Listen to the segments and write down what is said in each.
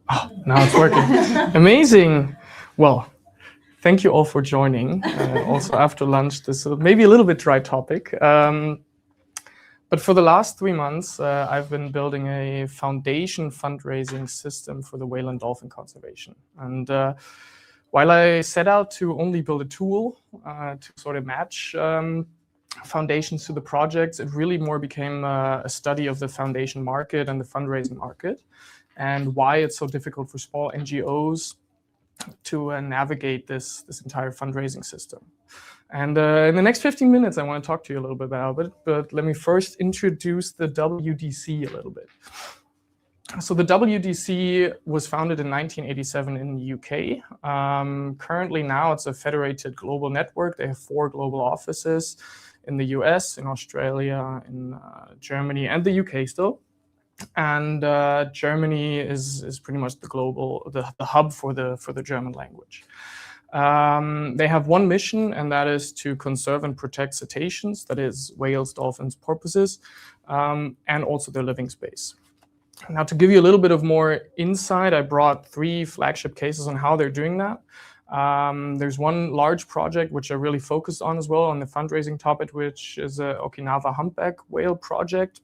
Oh, now it's working. Amazing. Well, thank you all for joining. Also after lunch, this is maybe a little bit dry topic. But for the last 3 months, I've been building a foundation fundraising system for the whale and dolphin conservation. And while I set out to only build a tool to sort of match foundations to the projects, it really more became a study of the foundation market and the fundraising market, and why it's so difficult for small NGOs to navigate this entire fundraising system. And in the next 15 minutes, I want to talk to you a little bit about it, but let me first introduce the WDC a little bit. So the WDC was founded in 1987 in the UK. Currently now it's a federated global network. They have 4 global offices in the US, in Australia, in Germany, and the UK still. And Germany is pretty much the hub for the German language. They have one mission, and that is to conserve and protect cetaceans, that is whales, dolphins, porpoises, and also their living space. Now, to give you a little bit of more insight, I brought 3 flagship cases on how they're doing that. There's one large project which I really focused on as well on the fundraising topic, which is the Okinawa humpback whale project,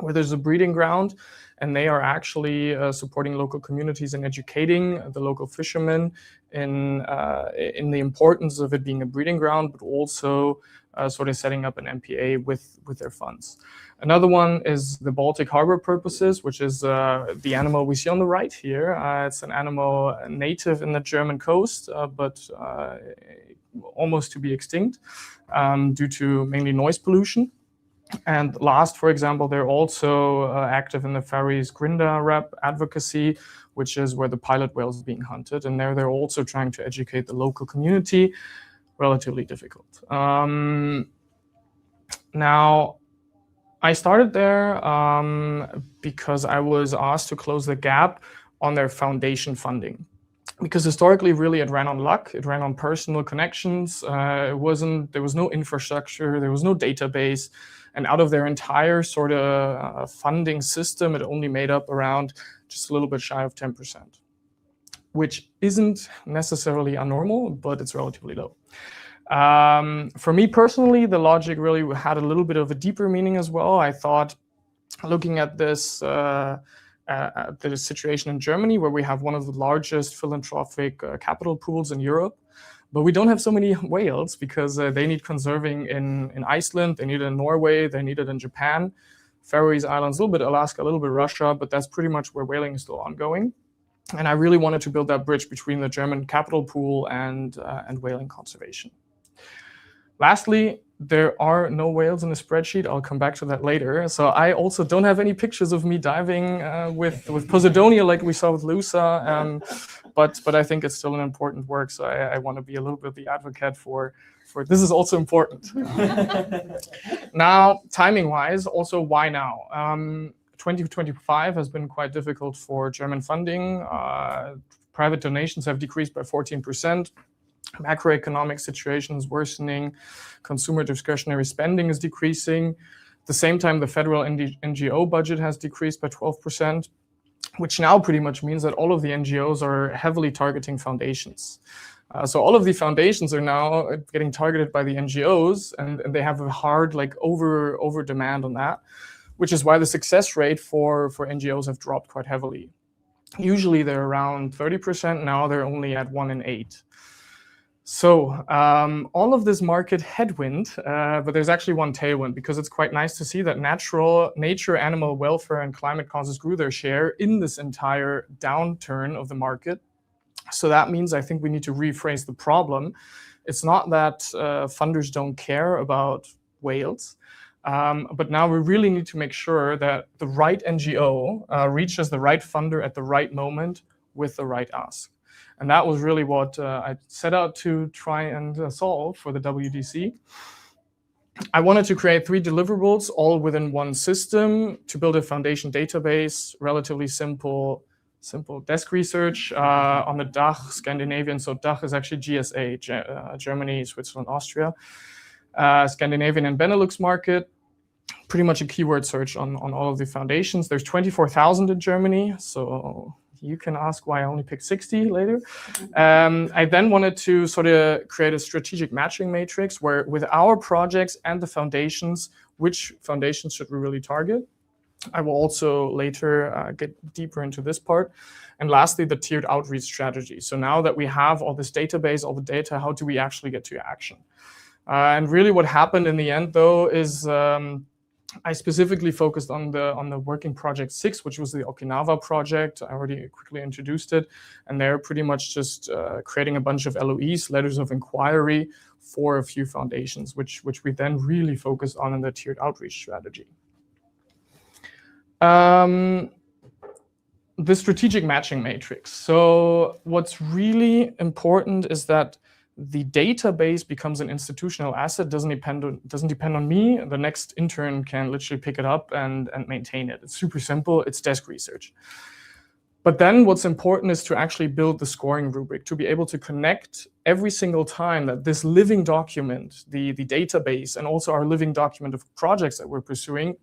where there's a breeding ground, and they are actually supporting local communities and educating the local fishermen in the importance of it being a breeding ground, but also sort of setting up an MPA with their funds. Another one is the Baltic Harbor porpoises, which is the animal we see on the right here. It's an animal native in the German coast, but almost to be extinct due to mainly noise pollution. And last, for example, they're also active in the Faroese Grinda rep advocacy, which is where the pilot whale is being hunted. And there they're also trying to educate the local community. Relatively difficult. Now, I started there because I was asked to close the gap on their foundation funding. Because historically, really, it ran on luck. It ran on personal connections. There was no infrastructure. There was no database. And out of their entire sort of funding system, it only made up around just a little bit shy of 10%, which isn't necessarily abnormal, but it's relatively low. For me personally, the logic really had a little bit of a deeper meaning as well. I thought, looking at this, the situation in Germany, where we have one of the largest philanthropic capital pools in Europe, but we don't have so many whales because they need conserving in Iceland, they need it in Norway, they need it in Japan, Faroese Islands, a little bit Alaska, a little bit Russia, but that's pretty much where whaling is still ongoing. And I really wanted to build that bridge between the German capital pool and whaling conservation. Lastly, there are no whales in the spreadsheet. I'll come back to that later. So I also don't have any pictures of me diving with Posidonia like we saw with Lusa, but I think it's still an important work. So I want to be a little bit the advocate for this is also important. Now, timing-wise, also why now? 2025 has been quite difficult for German funding. Private donations have decreased by 14%. Macroeconomic situation is worsening. Consumer discretionary spending is decreasing. At the same time, the federal NGO budget has decreased by 12%, which now pretty much means that all of the NGOs are heavily targeting foundations. So all of the foundations are now getting targeted by the NGOs, and they have a hard over demand on that, which is why the success rate for NGOs have dropped quite heavily. Usually they're around 30%, now they're only at 1 in 8. So all of this market headwind, but there's actually one tailwind, because it's quite nice to see that nature, animal welfare, and climate causes grew their share in this entire downturn of the market. So that means I think we need to rephrase the problem. It's not that funders don't care about whales, but now we really need to make sure that the right NGO reaches the right funder at the right moment with the right ask. And that was really what I set out to try and solve for the WDC. I wanted to create 3 deliverables all within one system to build a foundation database, relatively simple desk research on the DACH, Scandinavian. So DACH is actually GSA, Germany, Switzerland, Austria, Scandinavian and Benelux market. Pretty much a keyword search on all of the foundations. There's 24,000 in Germany, so you can ask why I only picked 60 later. I then wanted to sort of create a strategic matching matrix where with our projects and the foundations, which foundations should we really target? I will also later get deeper into this part. And lastly, the tiered outreach strategy. So now that we have all this database, all the data, how do we actually get to action? And really what happened in the end, though, is I specifically focused on the working project 6, which was the Okinawa project. I already quickly introduced it. And they're pretty much just creating a bunch of LOEs, letters of inquiry, for a few foundations, which we then really focused on in the tiered outreach strategy. The strategic matching matrix. So what's really important is that the database becomes an institutional asset, doesn't depend on me. The next intern can literally pick it up and maintain it. It's super simple, it's desk research. But then what's important is to actually build the scoring rubric, to be able to connect every single time that this living document, the database, and also our living document of projects that we're pursuing,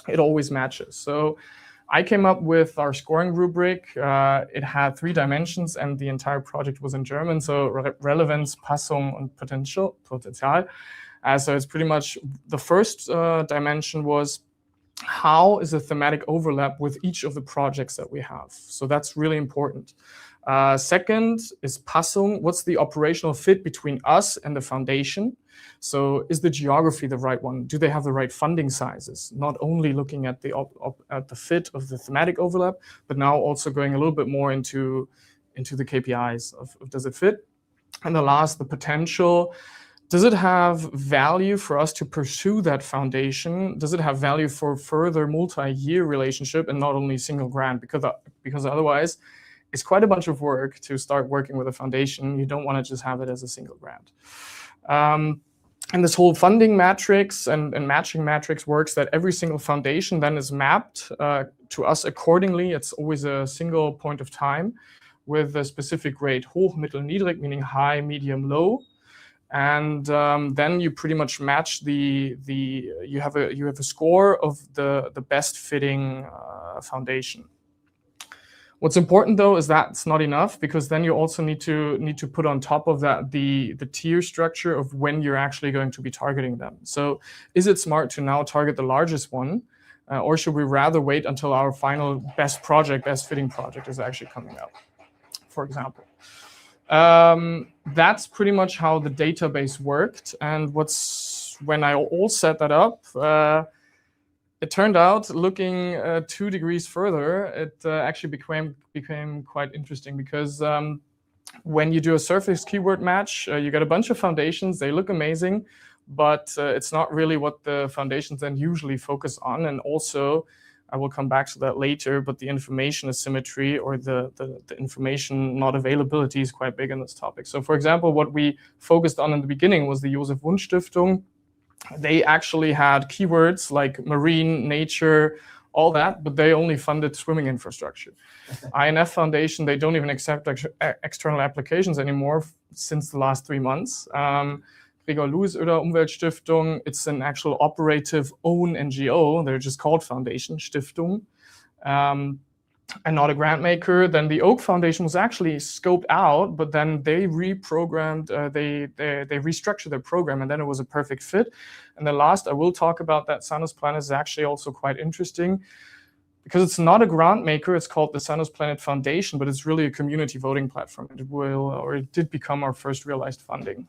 it always matches. So I came up with our scoring rubric. It had 3 dimensions and the entire project was in German. So relevance, Passung, and Potenzial. So it's pretty much the first dimension was how is the thematic overlap with each of the projects that we have. So that's really important. Second is Passung. What's the operational fit between us and the foundation? So is the geography the right one? Do they have the right funding sizes? Not only looking at the fit of the thematic overlap, but now also going a little bit more into the KPIs of does it fit? And the last, the potential. Does it have value for us to pursue that foundation? Does it have value for further multi-year relationship and not only single grant? Because otherwise, it's quite a bunch of work to start working with a foundation. You don't want to just have it as a single grant. And this whole funding matrix and matching matrix works that every single foundation then is mapped to us accordingly. It's always a single point of time with a specific grade, hoch, mittel, niedrig, meaning high, medium, low. And then you pretty much match you have a score of the best fitting foundation. What's important though is that it's not enough, because then you also need to put on top of that the tier structure of when you're actually going to be targeting them. So is it smart to now target the largest one, or should we rather wait until our final best fitting project is actually coming up, for example? That's pretty much how the database worked. And when I all set that up, it turned out, looking 2 degrees further, it actually became quite interesting, because when you do a surface keyword match, you get a bunch of foundations. They look amazing, but it's not really what the foundations then usually focus on. And also, I will come back to that later, but the information asymmetry, or the information not availability, is quite big in this topic. So for example, what we focused on in the beginning was the Josef Wunsch Stiftung. They actually had keywords like marine, nature, all that, but they only funded swimming infrastructure. INF Foundation, they don't even accept external applications anymore since the last 3 months. Gregor Louis-Oeder Umweltstiftung, it's an actual operative own NGO. They're just called Foundation, Stiftung, and not a grant maker. Then the Oak Foundation was actually scoped out, but then they reprogrammed, they restructured their program, and then it was a perfect fit. And the last, I will talk about that, Sanus Planet, is actually also quite interesting, because it's not a grant maker. It's called the Sanus Planet Foundation, but it's really a community voting platform. It did become our first realized funding.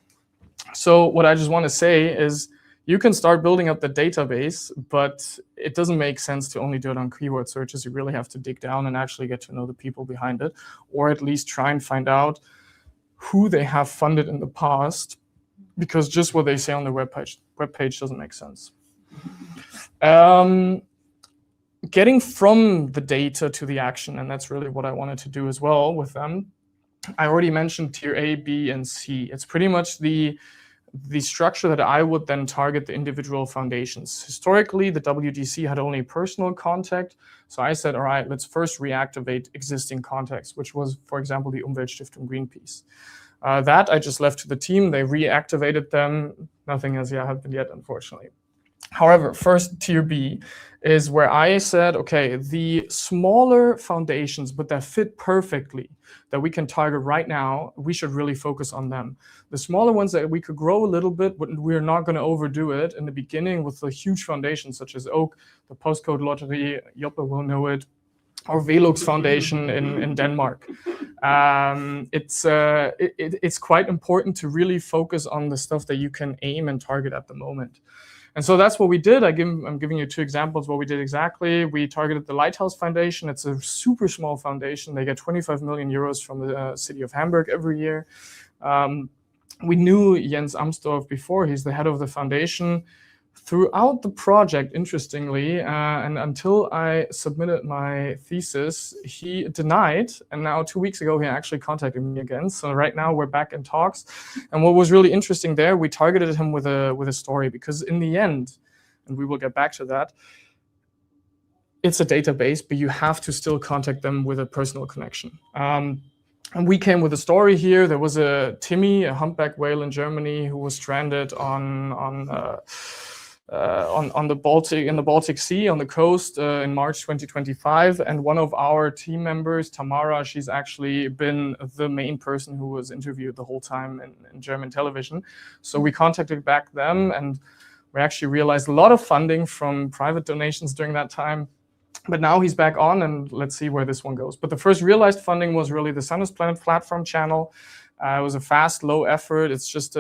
So what I just want to say is, you can start building up the database, but it doesn't make sense to only do it on keyword searches. You really have to dig down and actually get to know the people behind it, or at least try and find out who they have funded in the past, because just what they say on their webpage doesn't make sense. Getting from the data to the action, and that's really what I wanted to do as well with them. I already mentioned tier A, B, and C. It's pretty much the structure that I would then target the individual foundations. Historically, the WDC had only personal contact. So I said, all right, let's first reactivate existing contacts, which was, for example, the Umweltstiftung Greenpeace. That I just left to the team. They reactivated them. Nothing has happened yet, unfortunately. However, first tier B is where I said, okay, the smaller foundations, but that fit perfectly, that we can target right now, we should really focus on them. The smaller ones that we could grow a little bit, but we're not going to overdo it in the beginning with the huge foundations such as Oak, the Postcode Lottery, Joppe will know it, or Velux Foundation in Denmark. It's quite important to really focus on the stuff that you can aim and target at the moment. And so that's what we did. I'm giving you 2 examples what we did exactly. We targeted the Lighthouse Foundation. It's a super small foundation. They get 25 million euros from the city of Hamburg every year. We knew Jens Amsdorf before. He's the head of the foundation. Throughout the project, interestingly, and until I submitted my thesis, he denied. And now 2 weeks ago, he actually contacted me again. So right now we're back in talks. And what was really interesting there, we targeted him with a story, because in the end, and we will get back to that, it's a database, but you have to still contact them with a personal connection. And we came with a story here. There was a Timmy, a humpback whale in Germany, who was stranded on the Baltic Sea on the coast in March 2025, and one of our team members, Tamara, she's actually been the main person who was interviewed the whole time in German television. So we contacted back them, and we actually realized a lot of funding from private donations during that time. But now he's back on, and let's see where this one goes. But the first realized funding was really the Sun is Planet platform channel. It was a fast, low effort. It's just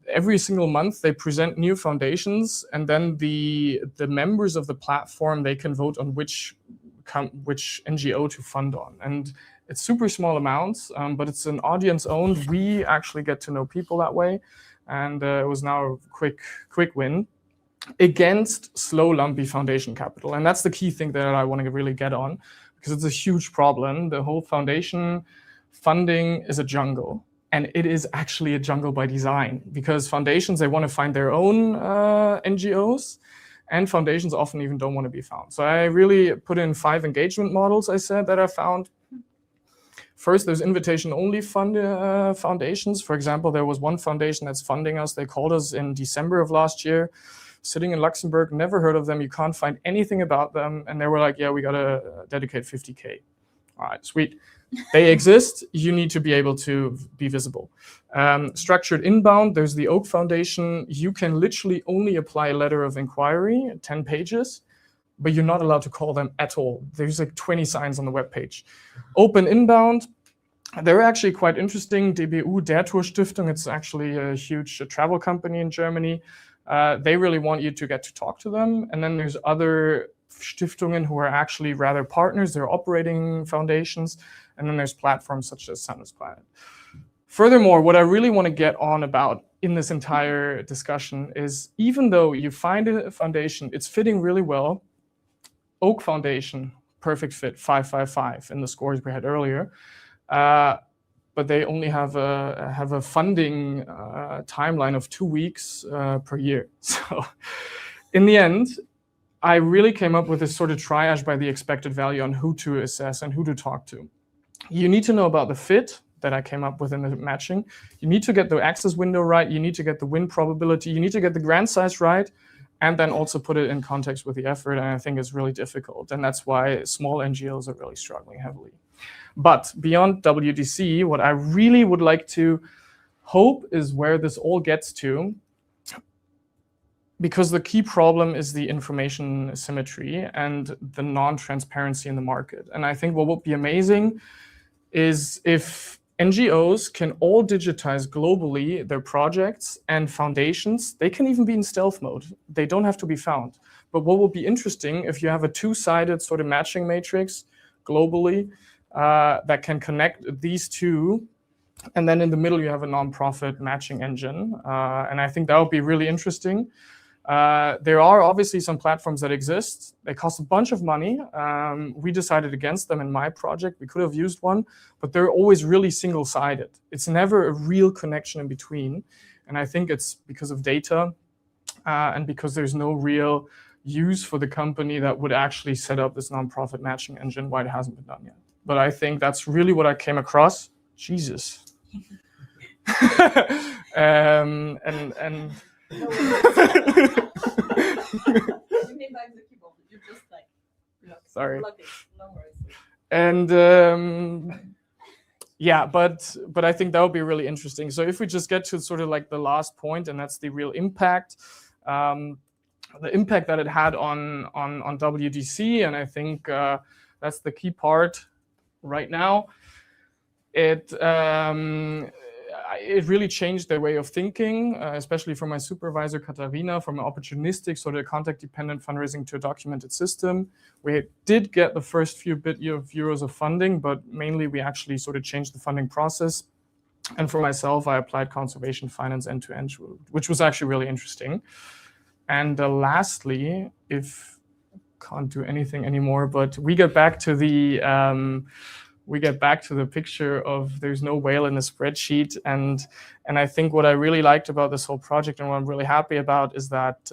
every single month they present new foundations, and then the members of the platform, they can vote on which NGO to fund on. And it's super small amounts, but it's an audience owned. We actually get to know people that way, and it was now a quick win against slow, lumpy foundation capital. And that's the key thing that I want to really get on, because it's a huge problem. The whole foundation funding is a jungle. And it is actually a jungle by design, because foundations, they want to find their own NGOs, and foundations often even don't want to be found. So I really put in 5 engagement models, I said, that I found. First, there's invitation-only foundations. For example, there was one foundation that's funding us. They called us in December of last year, sitting in Luxembourg, never heard of them. You can't find anything about them. And they were like, yeah, we got to dedicate 50K. All right, sweet. They exist. You need to be able to be visible. Structured inbound, there's the Oak Foundation. You can literally only apply a letter of inquiry, 10 pages, but you're not allowed to call them at all. There's like 20 signs on the webpage. Open inbound, they're actually quite interesting. DBU, Der Tour Stiftung, it's actually a huge travel company in Germany. They really want you to get to talk to them. And then there's other Stiftungen who are actually rather partners. They're operating foundations. And then there's platforms such as Sun is Planet. Furthermore, what I really want to get on about in this entire discussion is, even though you find a foundation, it's fitting really well. Oak Foundation, perfect fit, 555 in the scores we had earlier. But they only have a funding timeline of 2 weeks per year. So in the end, I really came up with this sort of triage by the expected value on who to assess and who to talk to. You need to know about the fit that I came up with in the matching. You need to get the access window right. You need to get the win probability. You need to get the grant size right, and then also put it in context with the effort. And I think it's really difficult. And that's why small NGOs are really struggling heavily. But beyond WDC, what I really would like to hope is where this all gets to, because the key problem is the information asymmetry and the non-transparency in the market. And I think what would be amazing is if NGOs can all digitize globally their projects, and foundations, they can even be in stealth mode. They don't have to be found. But what would be interesting if you have a 2-sided sort of matching matrix globally that can connect these two, and then in the middle you have a nonprofit matching engine. And I think that would be really interesting. There are obviously some platforms that exist. They cost a bunch of money. We decided against them in my project. We could have used one, but they're always really single-sided. It's never a real connection in between. And I think it's because of data and because there's no real use for the company that would actually set up this nonprofit matching engine, why it hasn't been done yet. But I think that's really what I came across. Jesus. and You mean by the keyboard? You just like sorry. block it. No worries. And yeah, but I think that would be really interesting. So if we just get to sort of like the last point, and that's the real impact, the impact that it had on WDC, and I think that's the key part right now. It really changed their way of thinking, especially for my supervisor, Katarina, from an opportunistic, sort of contact-dependent fundraising to a documented system. We did get the first few bit of euros of funding, but mainly we actually sort of changed the funding process. And for myself, I applied conservation finance end-to-end, which was actually really interesting. And lastly, if can't do anything anymore, but we get back to the picture of there's no whale in the spreadsheet. And I think what I really liked about this whole project and what I'm really happy about is that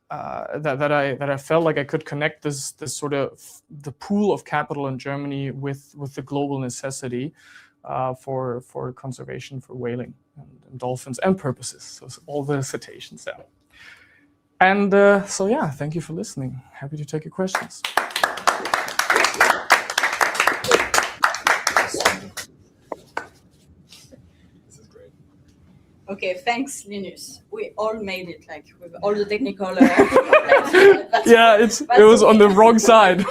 that I felt like I could connect this sort of the pool of capital in Germany with the global necessity for conservation, for whaling and dolphins and purposes. So all the cetaceans there. And so yeah, thank you for listening. Happy to take your questions. Okay, thanks, Linus. We all made it, like with all the technical. Yeah, it was on the wrong side.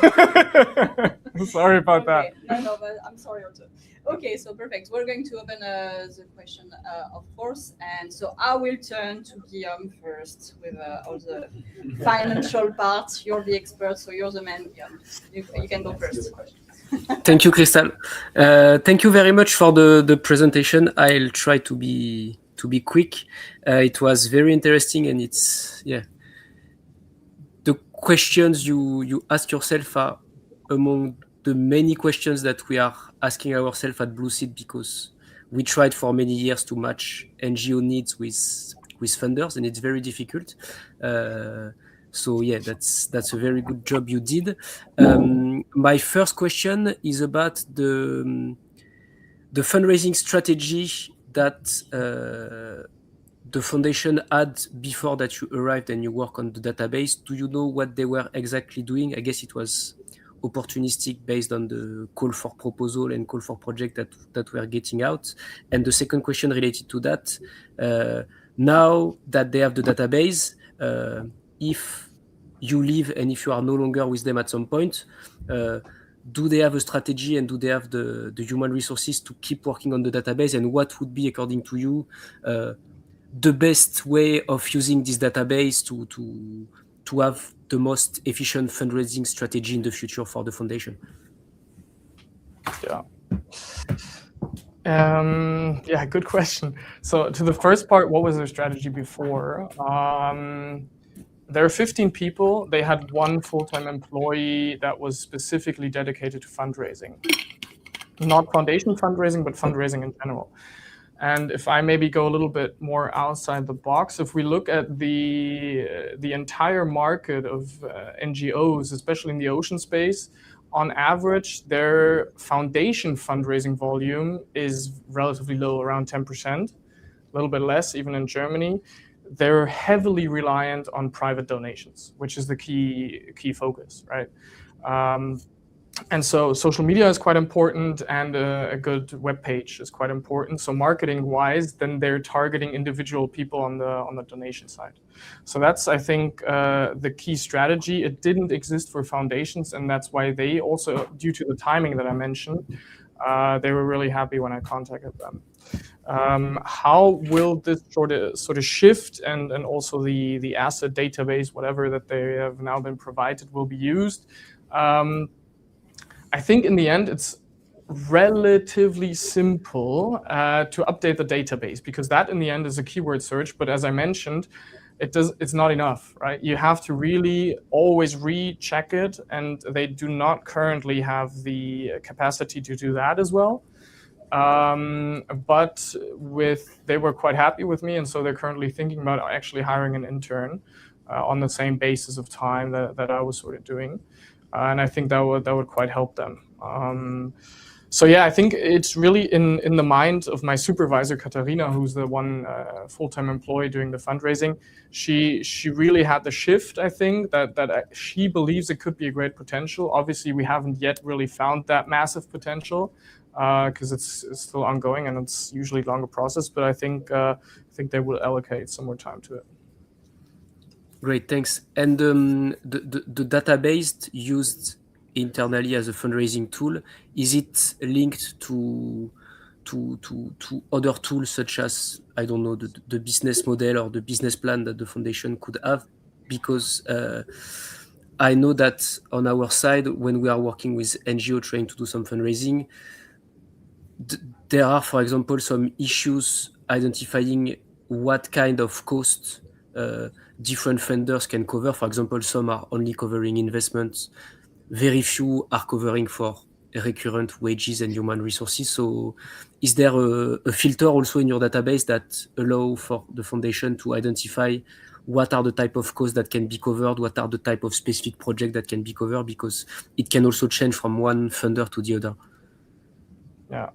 Sorry about that. No, but I'm sorry also. Okay, so perfect. We're going to open the question, of course, and so I will turn to Guillaume first with all the financial parts. You're the expert, so you're the man. Guillaume. You can go first. Thank you, Crystal. Thank you very much for the presentation. I'll try to be quick. It was very interesting, and it's the questions you ask yourself are among the many questions that we are asking ourselves at Blue Seed, because we tried for many years to match NGO needs with funders, and it's very difficult. So yeah, that's a very good job you did. My first question is about the fundraising strategy that the foundation had before that you arrived and you work on the database. Do you know what they were exactly doing? I guess it was opportunistic based on the call for proposal and call for project that were getting out. And the second question related to that, now that they have the database, if you leave and if you are no longer with them at some point, do they have a strategy and do they have the human resources to keep working on the database? And what would be, according to you, the best way of using this database to have the most efficient fundraising strategy in the future for the foundation? Yeah, good question. So to the first part, what was their strategy before? There are 15 people. They had one full-time employee that was specifically dedicated to fundraising. Not foundation fundraising, but fundraising in general. And if I maybe go a little bit more outside the box, if we look at the entire market of NGOs, especially in the ocean space, on average, their foundation fundraising volume is relatively low, around 10%, a little bit less even in Germany. They're heavily reliant on private donations, which is the key focus, right? And so social media is quite important, and a good web page is quite important. So marketing-wise, then they're targeting individual people on the donation side. So that's, I think, the key strategy. It didn't exist for foundations, and that's why they also, due to the timing that I mentioned, they were really happy when I contacted them. How will this sort of shift and also the asset database, whatever that they have now been provided, will be used? I think in the end, it's relatively simple to update the database, because that in the end is a keyword search. But as I mentioned, it's not enough, right? You have to really always recheck it, and they do not currently have the capacity to do that as well. But they were quite happy with me, and so they're currently thinking about actually hiring an intern on the same basis of time that I was sort of doing. And I think that would quite help them. So yeah, I think it's really in the mind of my supervisor, Katarina, who's the one full-time employee doing the fundraising. She really had the shift, I think, that she believes it could be a great potential. Obviously, we haven't yet really found that massive potential because it's still ongoing and it's usually a longer process. But I think they will allocate some more time to it. Great, thanks. And the database used internally as a fundraising tool, is it linked to other tools such as, I don't know, the business model or the business plan that the foundation could have? Because I know that on our side, when we are working with NGO trying to do some fundraising, there are, for example, some issues identifying what kind of cost different funders can cover. For example, some are only covering investments, very few are covering for recurrent wages and human resources. So is there a filter also in your database that allow for the foundation to identify what are the type of costs that can be covered, what are the type of specific projects that can be covered, because it can also change from one funder to the other? Yeah.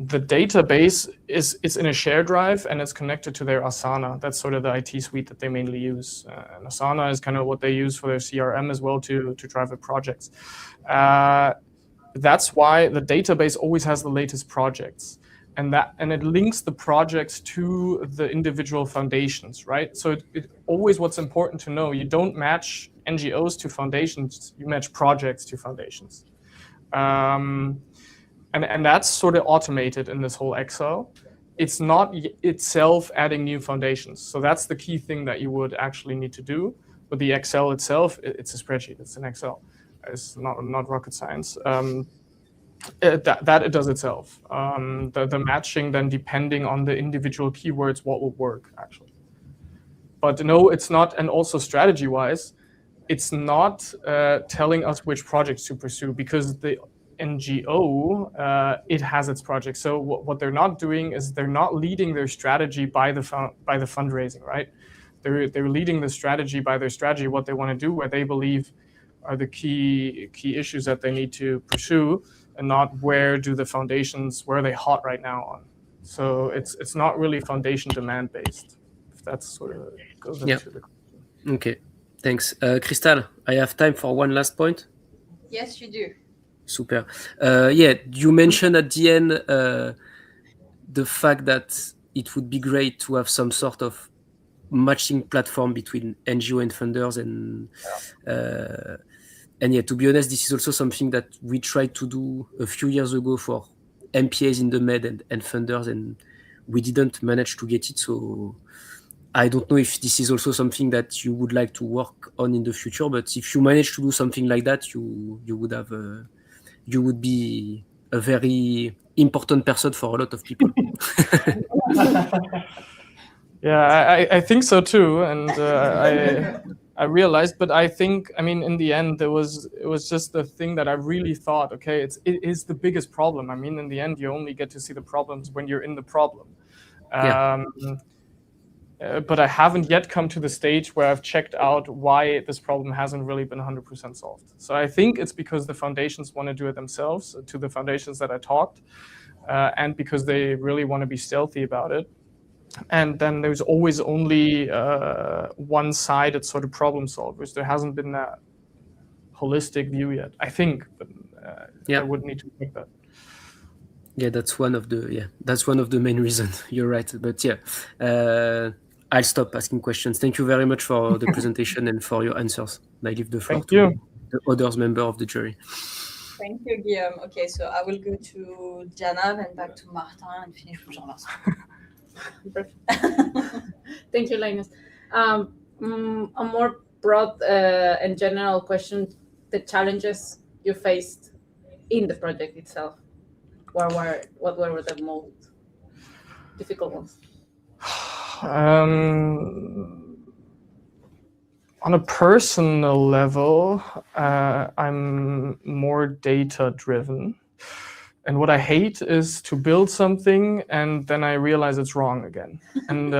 The database is in a share drive and it's connected to their Asana. That's sort of the IT suite that they mainly use. And Asana is kind of what they use for their CRM as well to drive the projects. That's why the database always has the latest projects. And it links the projects to the individual foundations, right? So it always, what's important to know, you don't match NGOs to foundations, you match projects to foundations. And that's sort of automated in this whole Excel. It's not itself adding new foundations. So that's the key thing that you would actually need to do. With the Excel itself, it's a spreadsheet, it's an Excel. It's not rocket science. That it does itself. The matching then depending on the individual keywords, what will work actually. But no, it's not, and also strategy-wise, it's not telling us which projects to pursue because the NGO, it has its projects. So what they're not doing is they're not leading their strategy by the fundraising, right? They're leading the strategy by their strategy, what they want to do, where they believe are the key issues that they need to pursue, and not where do the foundations, where are they hot right now on. So it's not really foundation demand based, if that's sort of goes into the question. Okay, thanks. Crystal, I have time for one last point. Yes, you do. Super. Yeah, you mentioned at the end the fact that it would be great to have some sort of matching platform between NGO and funders, and yeah, to be honest, this is also something that we tried to do a few years ago for MPAs in the Med and funders, and we didn't manage to get it. So I don't know if this is also something that you would like to work on in the future, but if you manage to do something like that, you would have you would be a very important person for a lot of people. Yeah, I think so too, and I realized, but I think, I mean, in the end, it was just the thing that I really thought, okay, it is the biggest problem. I mean, in the end, you only get to see the problems when you're in the problem. But I haven't yet come to the stage where I've checked out why this problem hasn't really been 100% solved. So I think it's because the foundations want to do it themselves, to the foundations that I talked, and because they really want to be stealthy about it. And then there's always only one-sided sort of problem solvers. There hasn't been that holistic view yet, I think, but I would need to check that. Yeah, that's one of the main reasons. You're right, but yeah, I'll stop asking questions. Thank you very much for the presentation and for your answers. I leave the floor to the others member of the jury. Thank you, Guillaume. Okay, so I will go to Diana, then back to Martin, and finish with Jean-Vincent. Thank you, Linus. A more broad and general question: the challenges you faced in the project itself. What were the most difficult ones? On a personal level, I'm more data driven. And what I hate is to build something and then I realize it's wrong again. And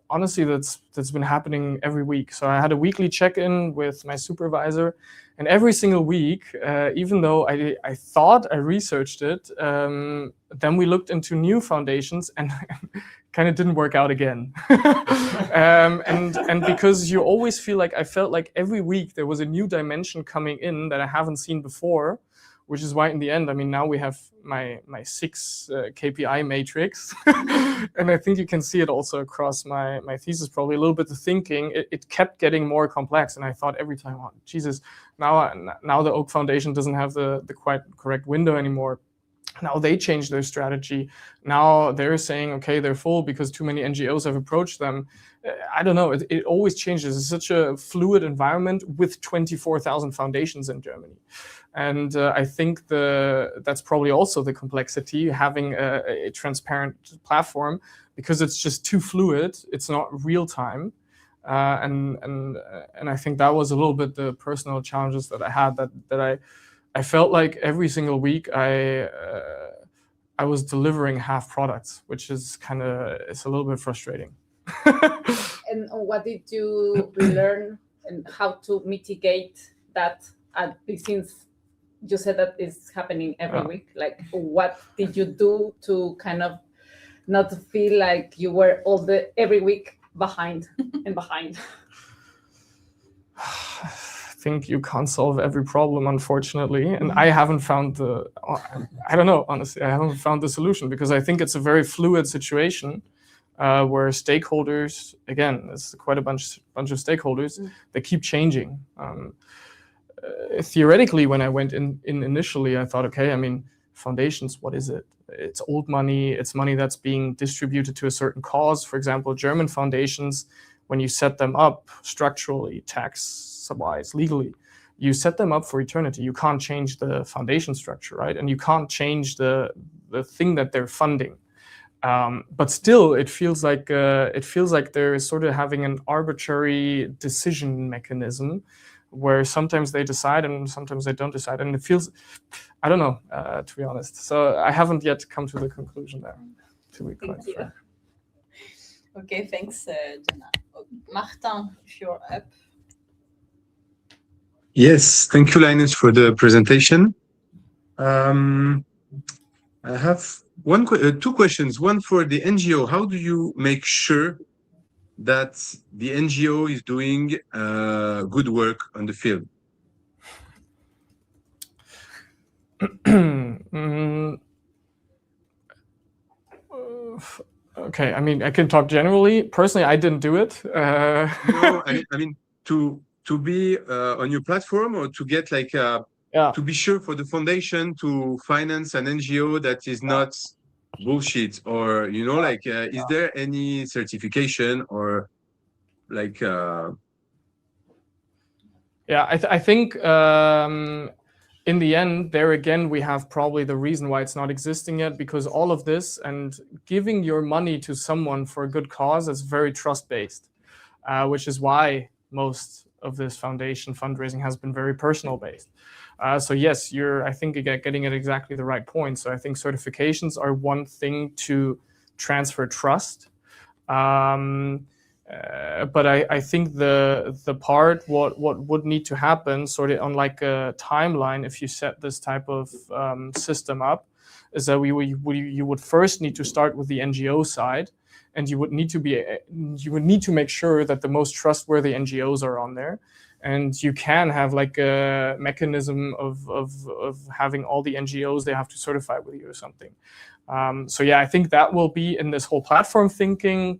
honestly, that's been happening every week. So I had a weekly check-in with my supervisor, and every single week, even though I thought I researched it, then we looked into new foundations and kind of didn't work out again. And because you always feel like, I felt like every week there was a new dimension coming in that I haven't seen before, which is why in the end, I mean, now we have my 6 KPI matrix. And I think you can see it also across my thesis, probably a little bit the thinking, it kept getting more complex. And I thought every time, oh, Jesus, now the Oak Foundation doesn't have the quite correct window anymore. Now they changed their strategy. Now they're saying, okay, they're full because too many NGOs have approached them. I don't know, it always changes. It's such a fluid environment with 24,000 foundations in Germany. And I think that's probably also the complexity, having a transparent platform, because it's just too fluid. It's not real time. And I think that was a little bit the personal challenges that I had, that I felt like every single week I was delivering half products, which is it's a little bit frustrating. And what did you learn and how to mitigate that? Since you said that it's happening every week, like what did you do to kind of not feel like you were every week behind and behind? I think you can't solve every problem, unfortunately, and I haven't found I don't know, honestly, I haven't found the solution, because I think it's a very fluid situation where stakeholders, again, it's quite a bunch of stakeholders, they keep changing. Theoretically, when I went in initially, I thought, okay, I mean, foundations, what is it? It's old money. It's money that's being distributed to a certain cause. For example, German foundations, when you set them up structurally, tax-wise, legally, you set them up for eternity. You can't change the foundation structure, right? And you can't change the thing that they're funding. But still, it feels like they're sort of having an arbitrary decision mechanism, where sometimes they decide and sometimes they don't decide. And it feels, I don't know, to be honest. So I haven't yet come to the conclusion there, to be quite frank. Okay, thanks, Jenna. Martin, if you're up. Yes, thank you, Linus, for the presentation. I have two questions. One for the NGO. How do you make sure that the NGO is doing good work on the field? Okay, I mean, I can talk generally. Personally, I didn't do it. No, I mean to be on your platform, or to get like to be sure for the foundation to finance an NGO that is not bullshit, or like is there any certification or like I think in the end, there again, we have probably the reason why it's not existing yet, because all of this and giving your money to someone for a good cause is very trust-based, which is why most of this foundation fundraising has been very personal-based. So yes, I think you're getting at exactly the right point. So I think certifications are one thing to transfer trust. But I think the part what would need to happen, sort of on like a timeline, if you set this type of system up, is that you would first need to start with the NGO side, and you would need to make sure that the most trustworthy NGOs are on there, and you can have like a mechanism of having all the NGOs, they have to certify with you or something. So yeah, I think that will be in this whole platform thinking.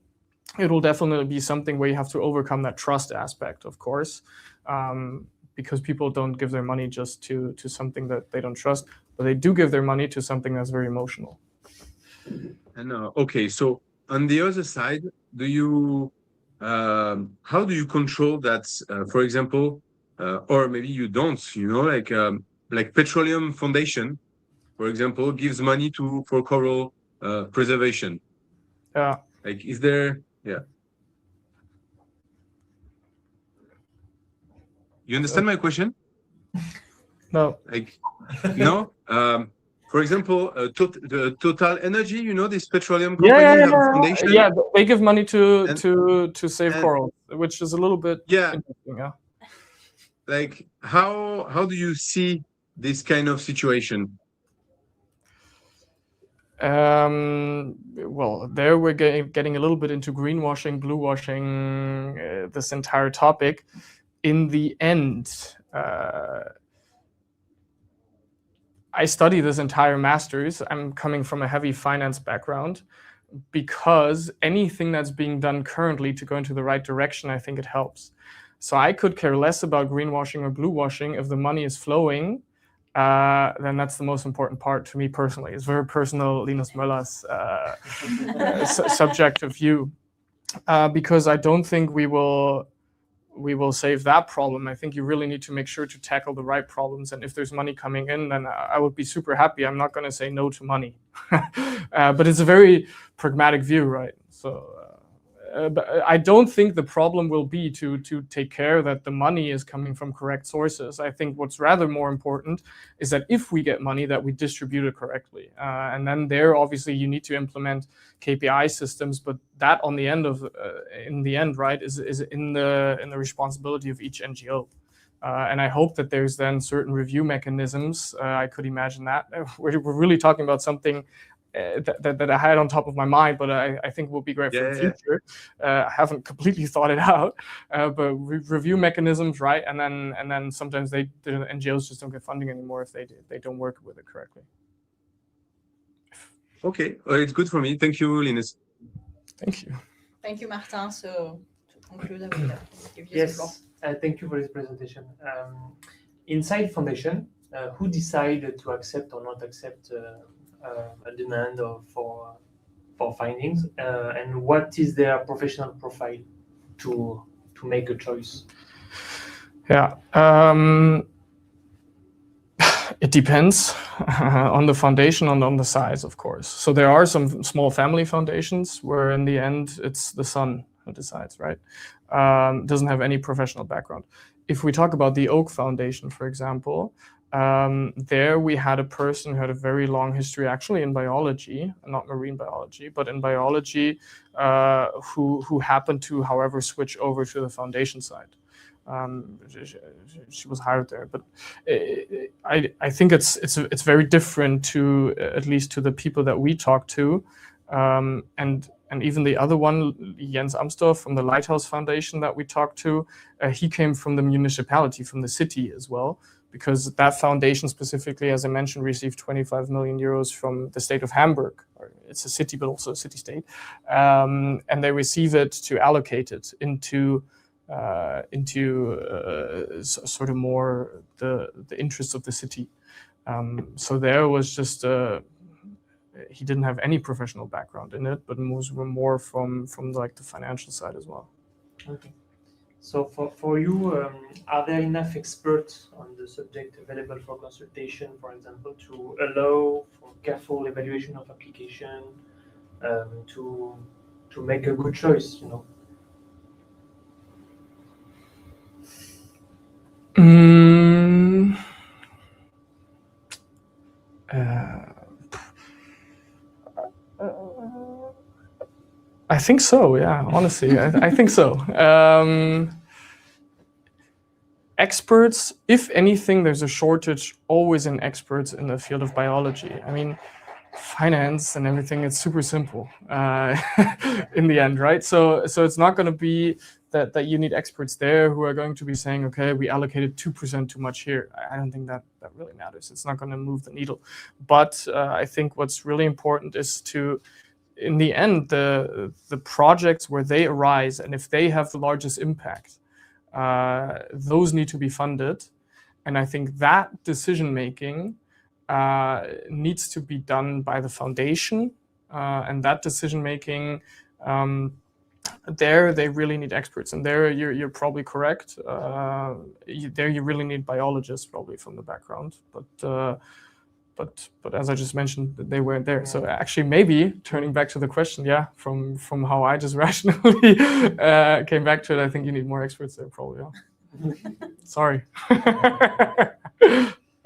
It will definitely be something where you have to overcome that trust aspect, of course, because people don't give their money just to something that they don't trust, but they do give their money to something that's very emotional. And okay, so on the other side, do you how do you control that? For example, or maybe you don't, like Petroleum Foundation, for example, gives money for coral preservation. Yeah. Like, is there? Yeah. You understand my question? No. Like, no. for example, the Total Energy, you know, this petroleum company have a foundation. Yeah, they give money to save and- corals, which is a little bit Yeah, interesting. Yeah. like how do you see this kind of situation? Well, there we're getting a little bit into greenwashing, blue washing, this entire topic. In the end, I study this entire master's. I'm coming from a heavy finance background, because anything that's being done currently to go into the right direction, I think it helps. So I could care less about greenwashing or blue washing. If the money is flowing, then that's the most important part to me personally. It's very personal, Linus Möller's subjective view, because I don't think we will save that problem. I think you really need to make sure to tackle the right problems. And if there's money coming in, then I would be super happy. I'm not going to say no to money. But it's a very pragmatic view, right? So but I don't think the problem will be to take care that the money is coming from correct sources. I think what's rather more important is that if we get money, that we distribute it correctly. And then there, obviously, you need to implement KPI systems, but that on the end of, in the end, right, is in the responsibility of each NGO. And I hope that there's then certain review mechanisms. I could imagine that. We're really talking about something that I had on top of my mind, but I think will be great for the future. I haven't completely thought it out, but review mechanisms, right? And then sometimes the NGOs just don't get funding anymore if they don't work with it correctly. Okay, well, it's good for me. Thank you, Linus. Thank you. Thank you, Martin. So to conclude, I will give you the floor. Yes, thank you for this presentation. Inside Foundation, who decided to accept or not accept a demand for findings, and what is their professional profile to make a choice? Yeah, it depends on the foundation and on the size, of course. So there are some small family foundations where in the end it's the son who decides, right? Doesn't have any professional background. If we talk about the Oak Foundation, for example, there we had a person who had a very long history actually in biology, not marine biology, but in biology, who happened to, however, switch over to the foundation side. She was hired there, but I think it's very different to, at least to the people that we talk to, and even the other one, Jens Amstorff from the Lighthouse Foundation that we talked to, he came from the municipality, from the city as well, because that foundation specifically, as I mentioned, received 25 million euros from the state of Hamburg. It's a city, but also a city-state, and they receive it to allocate it into sort of more the interests of the city. So there was just he didn't have any professional background in it, but was more from like the financial side as well. Okay. So for you, are there enough experts on the subject available for consultation, for example, to allow for careful evaluation of application, to make a good choice, you know? I think so, yeah, honestly, I think so. Experts, if anything, there's a shortage always in experts in the field of biology. I mean, finance and everything, it's super simple in the end, right? So it's not going to be that you need experts there who are going to be saying, okay, we allocated 2% too much here. I don't think that really matters. It's not going to move the needle. But I think what's really important is to, in the end, the projects where they arise, and if they have the largest impact, those need to be funded. And I think that decision-making needs to be done by the foundation, and that decision-making, there they really need experts, and there you're probably correct. There you really need biologists probably from the background, but as I just mentioned, they weren't there. So actually, maybe turning back to the question, yeah, from how I just rationally came back to it, I think you need more experts there probably. Yeah. Sorry.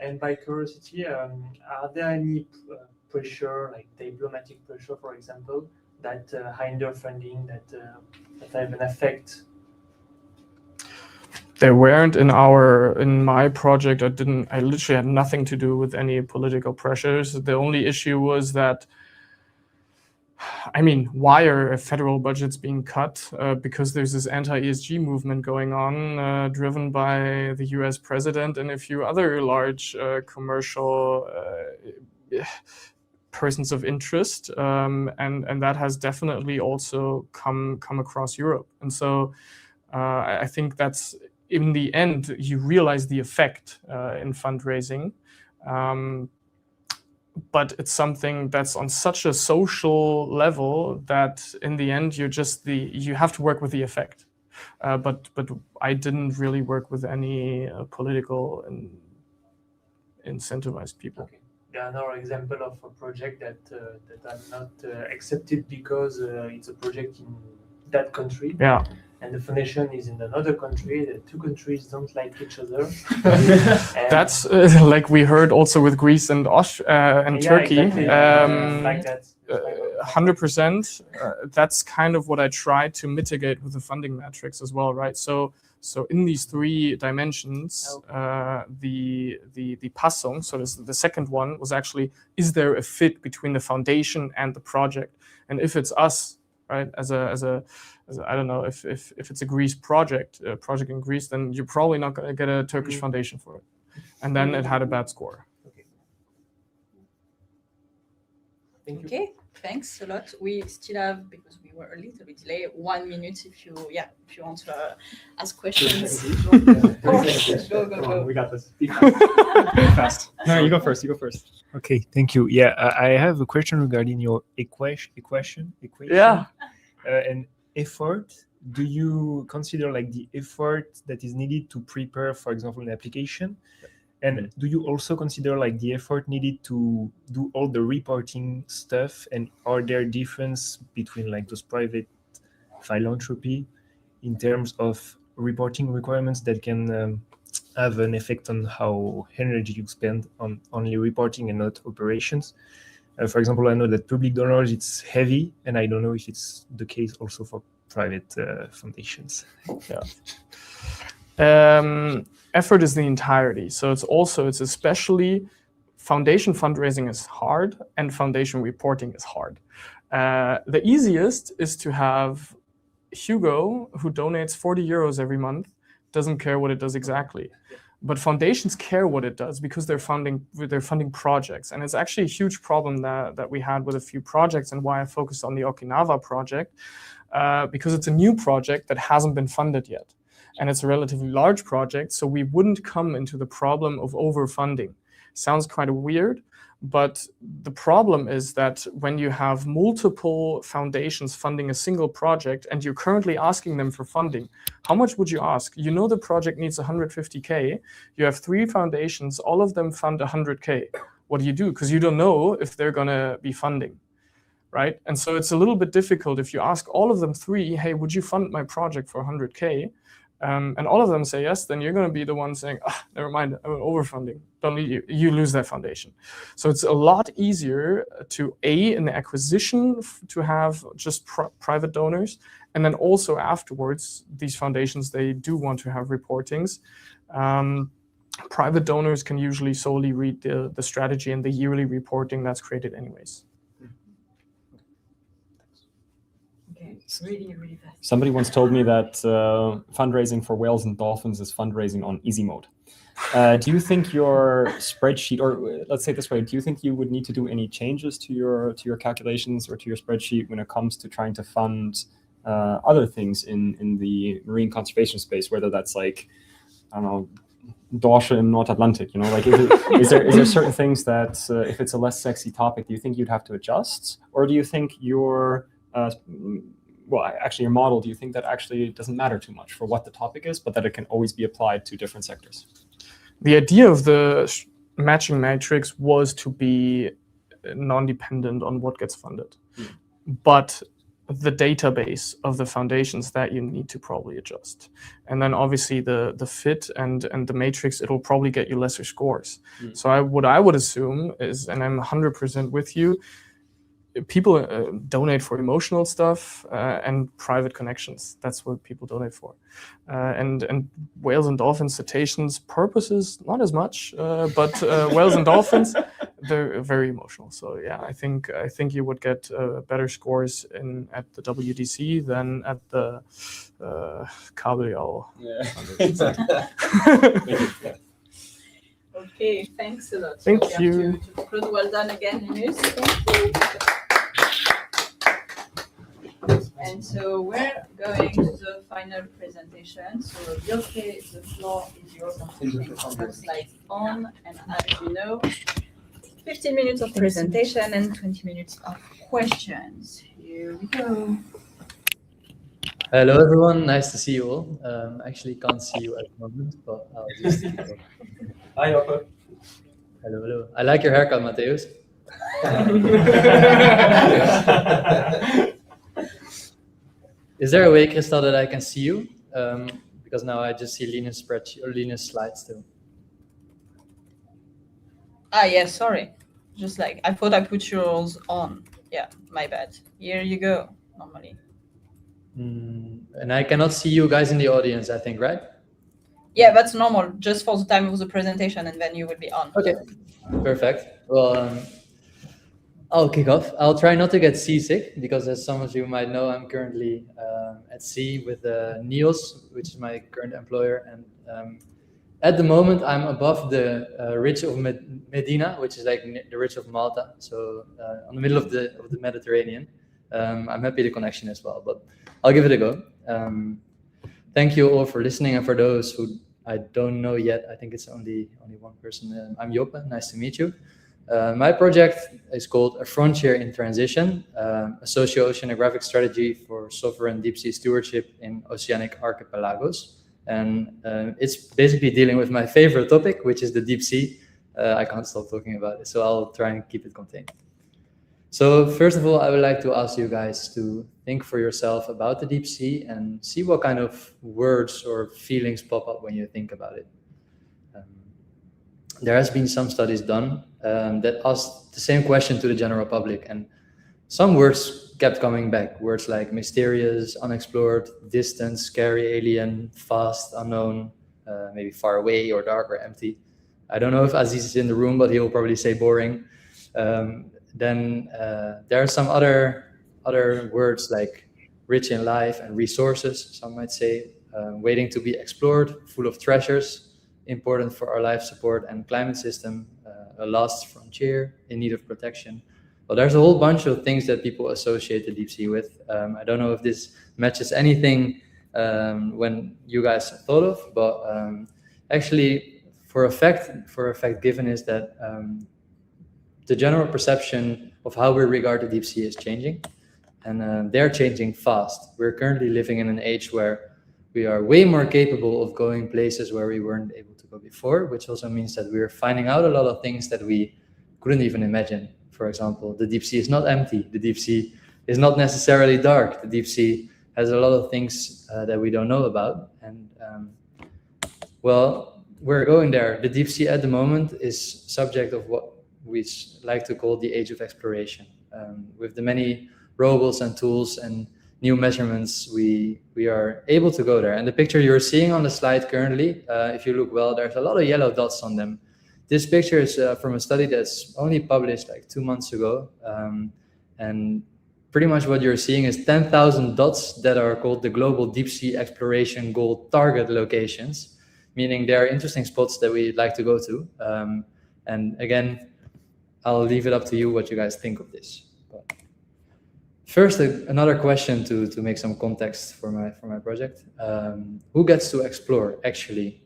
And by curiosity, are there any pressure, like diplomatic pressure, for example, that hinder funding, that have an effect? There weren't in my project. I literally had nothing to do with any political pressures. The only issue was that, I mean, why are federal budgets being cut? Because there's this anti-ESG movement going on, driven by the US president and a few other large commercial persons of interest. And that has definitely also come across Europe. And so I think that's, in the end, you realize the effect in fundraising. But it's something that's on such a social level that in the end you have to work with the effect. But I didn't really work with any political and incentivized people. Okay. There are another example of a project that are not accepted because it's a project in that country. Yeah. And the foundation is in another country. The two countries don't like each other. That's like we heard also with Greece and Turkey. Exactly. Like that. 100%. That's kind of what I try to mitigate with the funding metrics as well, right? So in these three dimensions, the Passung, so the second one was actually, is there a fit between the foundation and the project? And if it's us, right, as a I don't know, if it's a Greece project in Greece, then you're probably not going to get a Turkish foundation for it. And then it had a bad score. Okay. Thank you. Okay, thanks a lot. We still have, because we were a little bit late, 1 minute if you want to ask questions. Go. We got this. Be fast. No, you go first. Okay, thank you. Yeah, I have a question regarding your equation. Yeah. And effort. Do you consider like the effort that is needed to prepare, for example, an application? And do you also consider like the effort needed to do all the reporting stuff? And are there difference between like those private philanthropy in terms of reporting requirements that can have an effect on how energy you spend on only reporting and not operations? For example, I know that public donors, it's heavy, and I don't know if it's the case also for private foundations. Yeah. Effort is the entirety. So it's especially foundation fundraising is hard and foundation reporting is hard. The easiest is to have Hugo, who donates 40 euros every month, doesn't care what it does exactly. But foundations care what it does because they're funding projects. And it's actually a huge problem that we had with a few projects, and why I focused on the Okinawa project, because it's a new project that hasn't been funded yet. And it's a relatively large project, so we wouldn't come into the problem of overfunding. Sounds kind of weird, but the problem is that when you have multiple foundations funding a single project and you're currently asking them for funding, how much would you ask? You know the project needs 150K. You have 3 foundations, all of them fund 100K. What do you do? Because you don't know if they're going to be funding, right? And so it's a little bit difficult if you ask all of them 3, hey, would you fund my project for 100K? And all of them say yes, then you're going to be the one saying, never mind, I'm overfunding. Don't need you lose that foundation. So it's a lot easier to in the acquisition to have just private donors, and then also afterwards, these foundations, they do want to have reportings. Private donors can usually solely read the strategy and the yearly reporting that's created anyways. Really, really fast. Somebody once told me that fundraising for whales and dolphins is fundraising on easy mode. Do you think your spreadsheet, or let's say it this way, do you think you would need to do any changes to your calculations or to your spreadsheet when it comes to trying to fund other things in the marine conservation space, whether that's like, I don't know, Dorsche in North Atlantic, you know, like is there certain things that if it's a less sexy topic, do you think you'd have to adjust? Or do you think your your model, do you think that actually doesn't matter too much for what the topic is, but that it can always be applied to different sectors? The idea of the matching matrix was to be non-dependent on what gets funded. But the database of the foundations that you need to probably adjust. And then obviously the fit and the matrix, it'll probably get you lesser scores. So what I would assume is, and I'm 100% with you, people donate for emotional stuff and private connections. That's what people donate for. And whales and dolphins, cetaceans, purposes, not as much, but whales and dolphins, they're very emotional. So yeah, I think you would get better scores at the WDC than at the Kabeljau. Okay, thanks a lot. Thank So we you. have to conclude. Well done again, Linus. Thank you. And so we're going to the final presentation. So Joke, the floor is yours. The slides on, and as you know, 15 minutes of presentation and 20 minutes of questions. Here we go. Hello everyone, nice to see you all. Actually can't see you at the moment, but I'll just Hi, Joppe. hello, hello. I like your haircut, Matthäus. Is there a way, Christel, that I can see you? Because now I just see Linus' spreadsheet or Linus' slides too. Yes, sorry. Just like I thought I put yours on. Yeah, my bad. Here you go. Normally. And I cannot see you guys in the audience, I think, right? Yeah, that's normal. Just for the time of the presentation, and then you will be on. Okay, perfect. Well, I'll kick off. I'll try not to get seasick because, as some of you might know, I'm currently at sea with Niels, which is my current employer, and at the moment I'm above the ridge of Medina, which is like the ridge of Malta, so on the middle of the Mediterranean. I'm happy the connection as well, but I'll give it a go. Thank you all for listening, and for those who I don't know yet, I think it's only one person. I'm Joppe, nice to meet you. My project is called A Frontier in Transition, a socio-oceanographic strategy for sovereign deep sea stewardship in oceanic archipelagos. And it's basically dealing with my favorite topic, which is the deep sea. I can't stop talking about it, so I'll try and keep it contained. So first of all, I would like to ask you guys to think for yourself about the deep sea and see what kind of words or feelings pop up when you think about it. There has been some studies done that asked the same question to the general public, and some words kept coming back. Words like mysterious, unexplored, distant, scary, alien, vast, unknown, maybe far away or dark or empty. I don't know if Aziz is in the room, but he'll probably say boring. Then there are some other words like rich in life and resources, some might say, waiting to be explored, full of treasures, important for our life support and climate system, a lost frontier in need of protection. Well, there's a whole bunch of things that people associate the deep sea with. I don't know if this matches anything when you guys have thought of, but actually, for a fact given is that the general perception of how we regard the deep sea is changing, and they're changing fast. We're currently living in an age where we are way more capable of going places where we weren't able to go before, which also means that we're finding out a lot of things that we couldn't even imagine. For example, the deep sea is not empty. The deep sea is not necessarily dark. The deep sea has a lot of things that we don't know about. And well, we're going there. The deep sea at the moment is subject of what we like to call the age of exploration. With the many robots and tools and new measurements, we are able to go there. And the picture you're seeing on the slide currently, if you look well, there's a lot of yellow dots on them. This picture is from a study that's only published like 2 months ago. And pretty much what you're seeing is 10,000 dots that are called the Global Deep Sea Exploration Goal Target Locations, meaning there are interesting spots that we'd like to go to. And again, I'll leave it up to you what you guys think of this. But first, another question to make some context for my project. Who gets to explore, actually?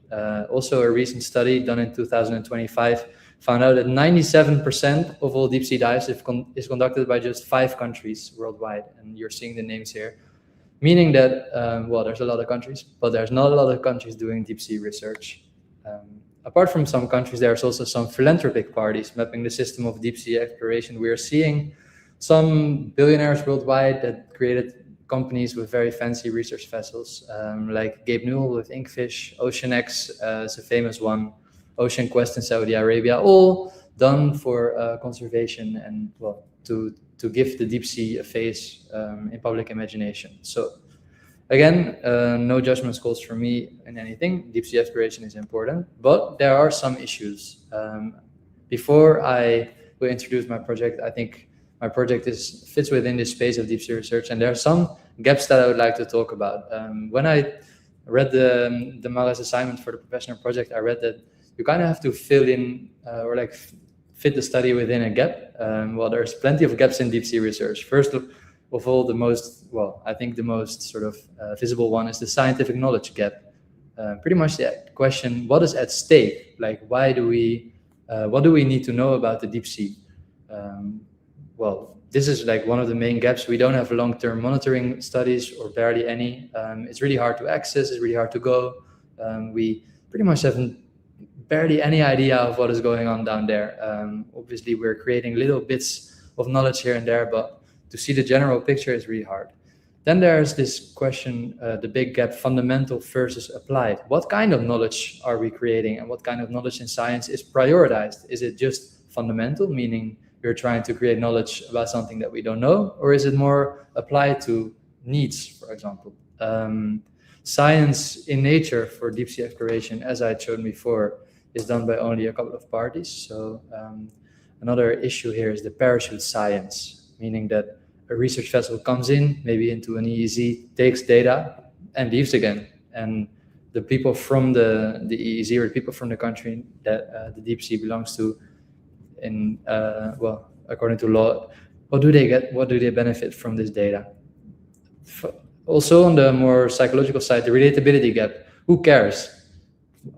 Also, a recent study done in 2025 found out that 97% of all deep sea dives is conducted by just 5 countries worldwide. And you're seeing the names here, meaning that, well, there's a lot of countries, but there's not a lot of countries doing deep sea research. Apart from some countries, there's also some philanthropic parties mapping the system of deep sea exploration. We are seeing some billionaires worldwide that created companies with very fancy research vessels, like Gabe Newell with Inkfish, OceanX is a famous one, Ocean Quest in Saudi Arabia, all done for conservation and, well, to give the deep sea a face in public imagination. So again, no judgment calls for me in anything. Deep sea exploration is important, but there are some issues. Before I will introduce my project, I think my project fits within this space of deep sea research, and there are some gaps that I would like to talk about. When I read the MARRES assignment for the professional project, I read that you kind of have to fill in or like fit the study within a gap. Well, there's plenty of gaps in deep sea research. First of all, I think the most sort of visible one is the scientific knowledge gap. Pretty much the question, what is at stake? Like, what do we need to know about the deep sea? Well, this is like one of the main gaps. We don't have long-term monitoring studies or barely any. It's really hard to access, it's really hard to go. We pretty much have barely any idea of what is going on down there. Obviously, we're creating little bits of knowledge here and there, but to see the general picture is really hard. Then there's this question, the big gap, fundamental versus applied. What kind of knowledge are we creating, and what kind of knowledge in science is prioritized? Is it just fundamental, meaning we're trying to create knowledge about something that we don't know, or is it more applied to needs, for example? Science in nature for deep sea exploration, as I had shown before, is done by only a couple of parties. So another issue here is the parachute science, meaning that a research vessel comes in, maybe into an EEZ, takes data, and leaves again. And the people from the EEZ, or the people from the country that the deep sea belongs to, well, according to law, what do they get? What do they benefit from this data? Also, on the more psychological side, the relatability gap. Who cares?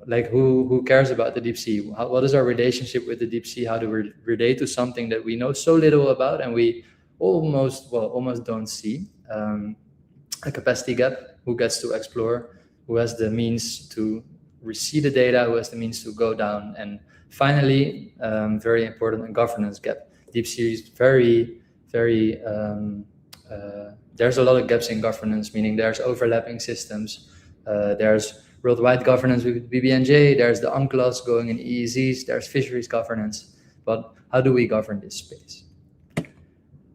Like, who cares about the deep sea? What is our relationship with the deep sea? How do we relate to something that we know so little about and we almost don't see? A capacity gap. Who gets to explore? Who has the means to receive the data? Who has the means to go down? And finally, very important, a governance gap. Deep sea is very there's a lot of gaps in governance, meaning there's overlapping systems. There's worldwide governance with BBNJ, there's the UNCLOS going in EEZs, there's fisheries governance. But how do we govern this space?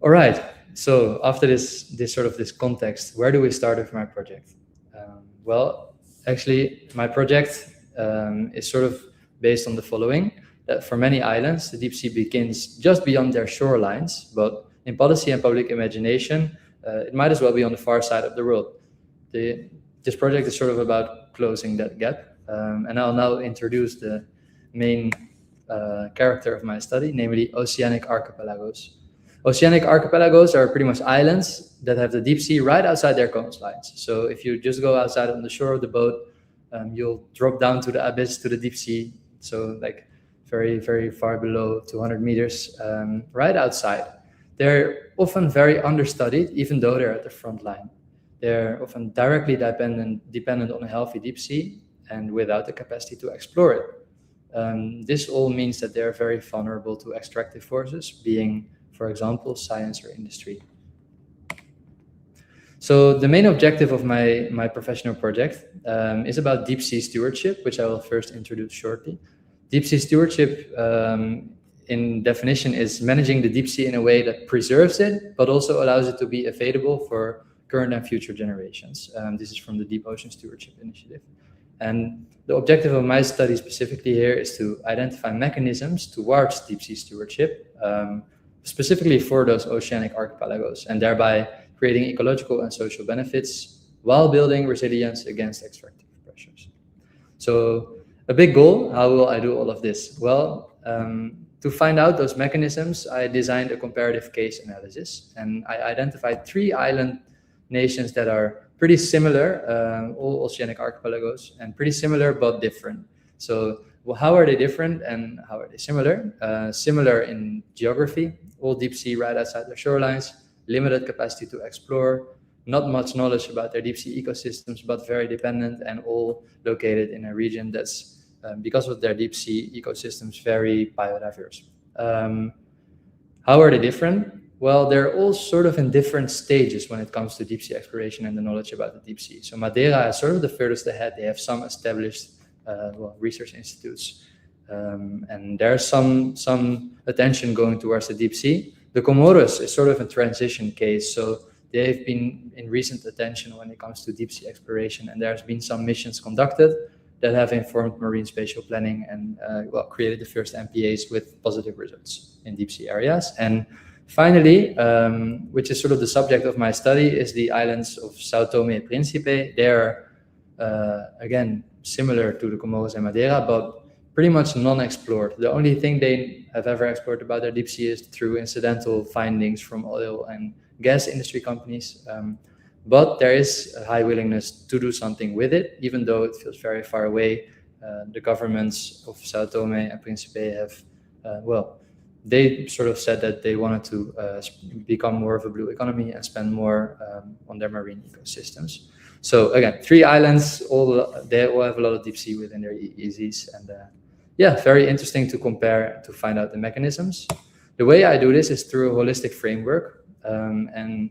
All right, so after this context, where do we start with my project? Well, actually, my project is sort of based on the following, that for many islands, the deep sea begins just beyond their shorelines, but in policy and public imagination, it might as well be on the far side of the world. This project is sort of about closing that gap, and I'll now introduce the main character of my study, namely oceanic archipelagos. Oceanic archipelagos are pretty much islands that have the deep sea right outside their coastlines. So if you just go outside on the shore of the boat, you'll drop down to the abyss, to the deep sea, so like very, very far below 200 meters, right outside. They're often very understudied, even though they're at the front line. They're often directly dependent on a healthy deep sea and without the capacity to explore it. This all means that they're very vulnerable to extractive forces, being, for example, science or industry. So the main objective of my professional project is about deep sea stewardship, which I will first introduce shortly. Deep sea stewardship, in definition, is managing the deep sea in a way that preserves it, but also allows it to be available for current and future generations. This is from the Deep Ocean Stewardship Initiative. And the objective of my study specifically here is to identify mechanisms towards deep sea stewardship, specifically for those oceanic archipelagos, and thereby creating ecological and social benefits while building resilience against extractive pressures. So a big goal, how will I do all of this? Well, to find out those mechanisms, I designed a comparative case analysis, and I identified 3 island nations that are pretty similar, all oceanic archipelagos, and pretty similar but different. So, well, how are they different and how are they similar? Similar in geography, all deep sea right outside their shorelines, limited capacity to explore, not much knowledge about their deep sea ecosystems, but very dependent, and all located in a region that's, because of their deep sea ecosystems, very biodiverse. How are they different? well, they're all sort of in different stages when it comes to deep sea exploration and the knowledge about the deep sea. So Madeira is sort of the furthest ahead. They have some established research institutes, and there's some attention going towards the deep sea. The Comoros is sort of a transition case, so they've been in recent attention when it comes to deep sea exploration, and there's been some missions conducted that have informed marine spatial planning and created the first MPAs with positive results in deep sea areas. And finally, which is sort of the subject of my study, is the islands of Sao Tome and Principe. They're, again, similar to the Comoros and Madeira, but pretty much non-explored. The only thing they have ever explored about their deep sea is through incidental findings from oil and gas industry companies. But there is a high willingness to do something with it, even though it feels very far away. The governments of Sao Tome and Principe have, they sort of said that they wanted to become more of a blue economy and spend more on their marine ecosystems. So again, 3 islands, they all have a lot of deep sea within their EEZs, and very interesting to compare to find out the mechanisms. The way I do this is through a holistic framework, and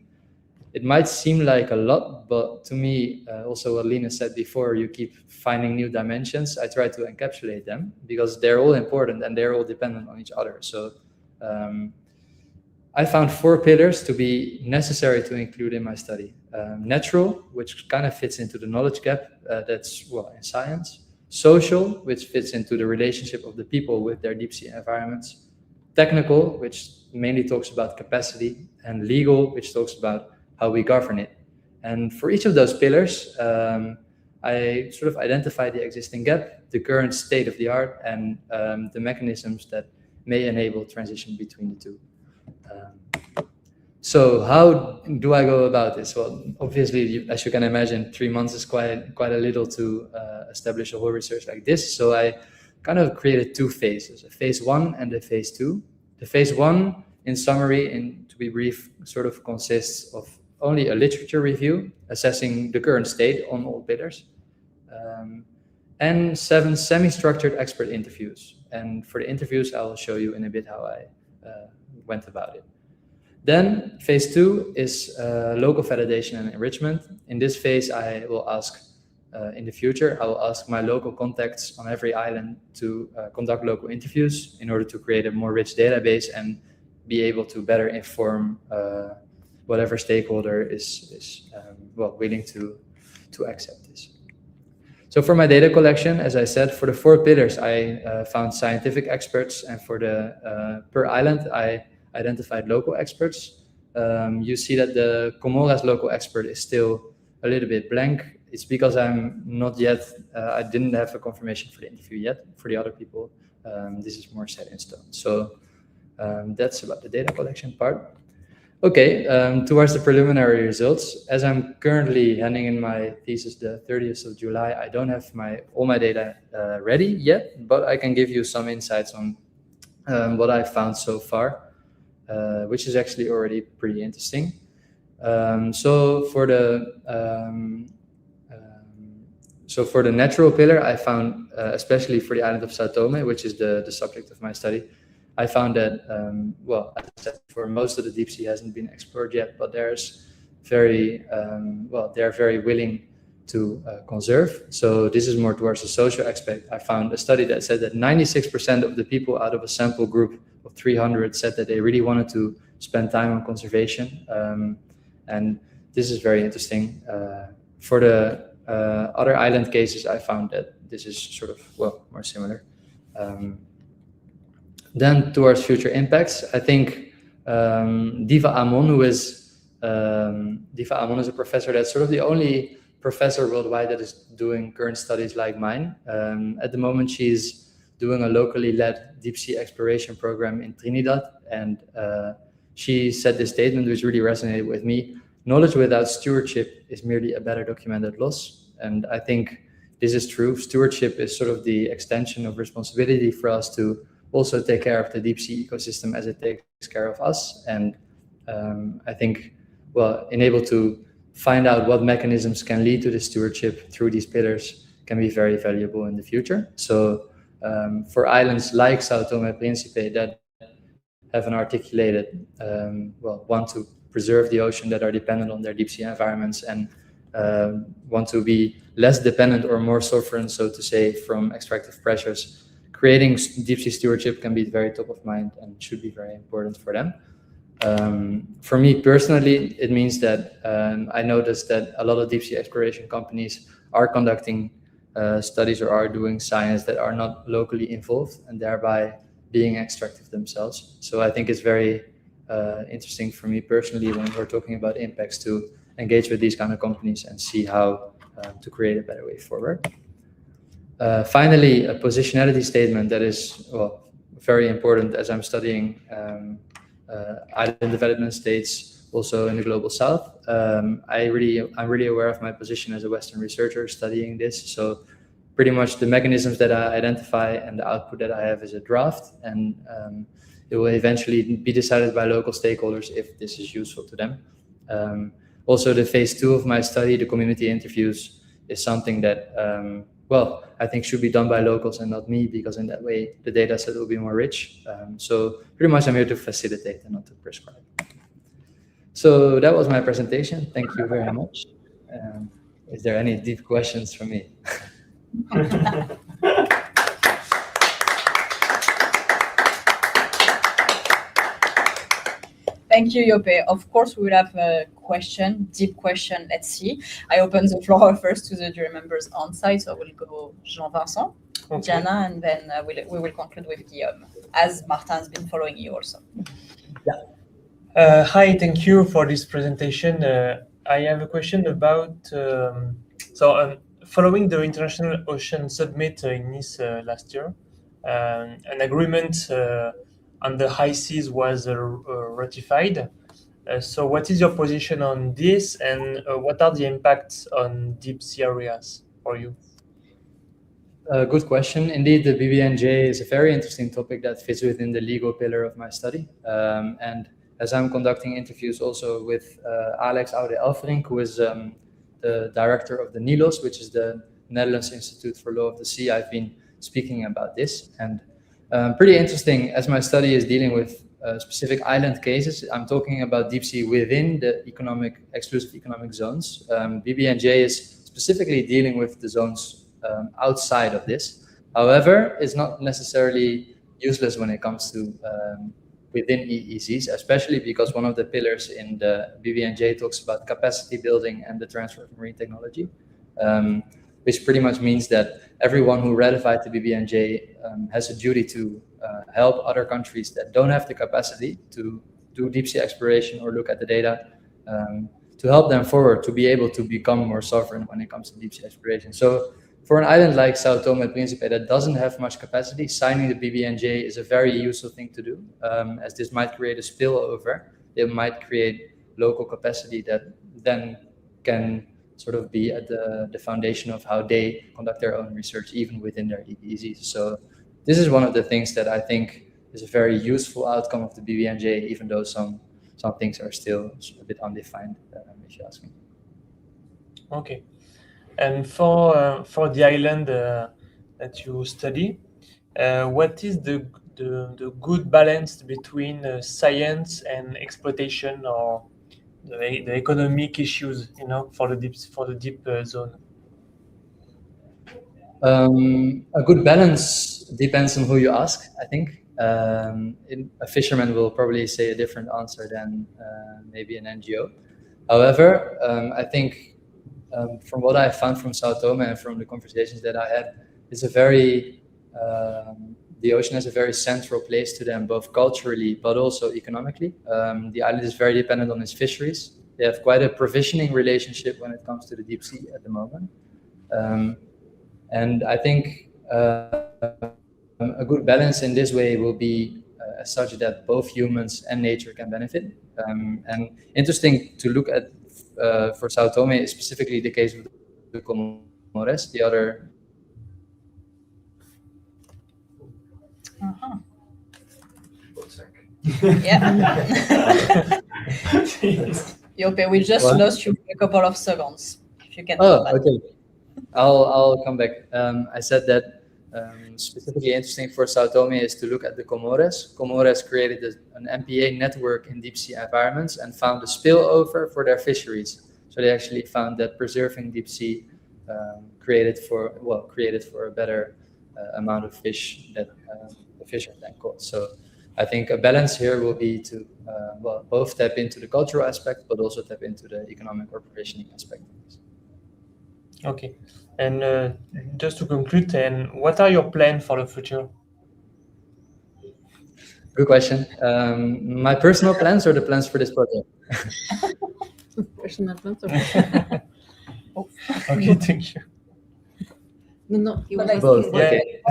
it might seem like a lot, but to me, also what Lina said before, you keep finding new dimensions. I try to encapsulate them because they're all important and they're all dependent on each other. So I found 4 pillars to be necessary to include in my study. Natural, which kind of fits into the knowledge gap that's in science. Social, which fits into the relationship of the people with their deep sea environments. Technical, which mainly talks about capacity. And legal, which talks about how we govern it. And for each of those pillars, I sort of identify the existing gap, the current state of the art, and the mechanisms that may enable transition between the two. So how do I go about this? Well, obviously, as you can imagine, 3 months is quite a little to establish a whole research like this. So I kind of created 2 phases, a phase 1 and a phase 2. The phase 1, in summary, and to be brief, sort of consists of only a literature review, assessing the current state on all pillars, and 7 semi-structured expert interviews. And for the interviews, I will show you in a bit how I went about it. Then phase 2 is local validation and enrichment. In this phase, I will ask, in the future, I will ask my local contacts on every island to conduct local interviews in order to create a more rich database and be able to better inform whatever stakeholder is willing to accept this. So for my data collection, as I said, for the 4 pillars, I found scientific experts, and for the per island, I identified local experts. You see that the Comoras local expert is still a little bit blank. It's because I'm not yet, I didn't have a confirmation for the interview yet. For the other people, this is more set in stone. So that's about the data collection part. Okay, towards the preliminary results, as I'm currently handing in my thesis the 30th of July, I don't have all my data ready yet, but I can give you some insights on what I've found so far, which is actually already pretty interesting. So for the natural pillar, I found, especially for the island of Sao Tome, which is the subject of my study, I found that, as I said before, most of the deep sea hasn't been explored yet, but there's they're very willing to conserve. So this is more towards the social aspect. I found a study that said that 96% of the people out of a sample group of 300 said that they really wanted to spend time on conservation. And this is very interesting. For the other island cases, I found that this is sort of, more similar. Then towards future impacts, I think Diva Amon, is a professor that's sort of the only professor worldwide that is doing current studies like mine. At the moment, she's doing a locally led deep sea exploration program in Trinidad. And she said this statement, which really resonated with me: knowledge without stewardship is merely a better documented loss. And I think this is true. Stewardship is sort of the extension of responsibility for us to also take care of the deep sea ecosystem as it takes care of us. And I think, being able to find out what mechanisms can lead to the stewardship through these pillars can be very valuable in the future. So for islands like Sao Tome and Principe that have an articulated, want to preserve the ocean, that are dependent on their deep sea environments, and want to be less dependent or more sovereign, so to say, from extractive pressures. Creating deep sea stewardship can be very top of mind and should be very important for them. For me personally, it means that I noticed that a lot of deep sea exploration companies are conducting studies or are doing science that are not locally involved, and thereby being extractive themselves. So I think it's very interesting for me personally, when we're talking about impacts, to engage with these kind of companies and see how to create a better way forward. Finally, a positionality statement that is very important as I'm studying island development states, also in the global south. I'm really aware of my position as a Western researcher studying this. So pretty much the mechanisms that I identify and the output that I have is a draft, and it will eventually be decided by local stakeholders if this is useful to them. Also, the phase 2 of my study, the community interviews, is something that, I think should be done by locals and not me, because in that way the data set will be more rich. So pretty much I'm here to facilitate and not to prescribe. So that was my presentation. Thank you very much. Is there any deep questions for me? Thank you, Jope. Of course, we will have a question, deep question. Let's see. I open the floor first to the jury members on site. So I will go Jean-Vincent, Diana, and then we will conclude with Guillaume, as Martin has been following you also. Yeah. Hi, thank you for this presentation. I have a question about, following the International Ocean Summit in Nice last year, an agreement on the high seas was ratified. So what is your position on this, and what are the impacts on deep sea areas for you? Good question. Indeed, the BBNJ is a very interesting topic that fits within the legal pillar of my study. And as I'm conducting interviews also with Alex Oude-Elverink, who is the director of the NILOS, which is the Netherlands Institute for Law of the Sea, I've been speaking about this. And pretty interesting, as my study is dealing with specific island cases. I'm talking about deep sea within the exclusive economic zones. BBNJ is specifically dealing with the zones outside of this. However, it's not necessarily useless when it comes to within EEZs, especially because one of the pillars in the BBNJ talks about capacity building and the transfer of marine technology, which pretty much means that everyone who ratified the BBNJ has a duty to help other countries that don't have the capacity to do deep sea exploration or look at the data, to help them forward to be able to become more sovereign when it comes to deep sea exploration. So for an island like Sao Tome and Principe that doesn't have much capacity, signing the BBNJ is a very useful thing to do, as this might create a spillover. It might create local capacity that then can sort of be at the foundation of how they conduct their own research, even within their EEZs. So this is one of the things that I think is a very useful outcome of the BBNJ, even though some things are still a bit undefined, if you ask me. Okay. And for the island that you study, what is the good balance between science and exploitation, or the economic issues, for the deep zone? A good balance depends on who you ask, I think. A fisherman will probably say a different answer than maybe an NGO. However, I think from what I found from Sao Tome and from the conversations that I had, it's the ocean has a very central place to them, both culturally but also economically. The island is very dependent on its fisheries. They have quite a provisioning relationship when it comes to the deep sea at the moment. And I think a good balance in this way will be such that both humans and nature can benefit. And interesting to look at for Sao Tome is specifically the case with the Comores, the other. Yeah. Jope, we just lost you for a couple of seconds. If you can. Oh, okay. I'll come back. I said that specifically interesting for Sao Tome is to look at the Comores. Comores created an MPA network in deep sea environments and found a spillover for their fisheries. So they actually found that preserving deep sea created for a better amount of fish that the fish are then caught. So I think a balance here will be to both tap into the cultural aspect, but also tap into the economic or provisioning aspect. Okay, and just to conclude, and what are your plans for the future? Good question. My personal plans or the plans for this project? Personal plans. Okay, thank you. No, he was But I Both. think- Okay.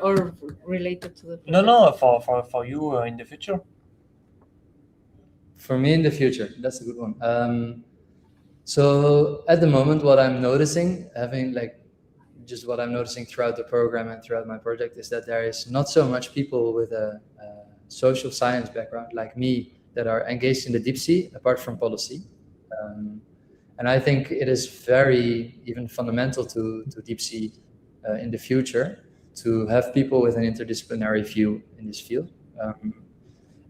or related to the project. No, for you in the future. For me in the future, that's a good one. So at the moment, what I'm noticing, what I'm noticing throughout the program and throughout my project is that there is not so much people with a social science background like me that are engaged in the deep sea, apart from policy. And I think it is very even fundamental to deep sea in the future to have people with an interdisciplinary view in this field.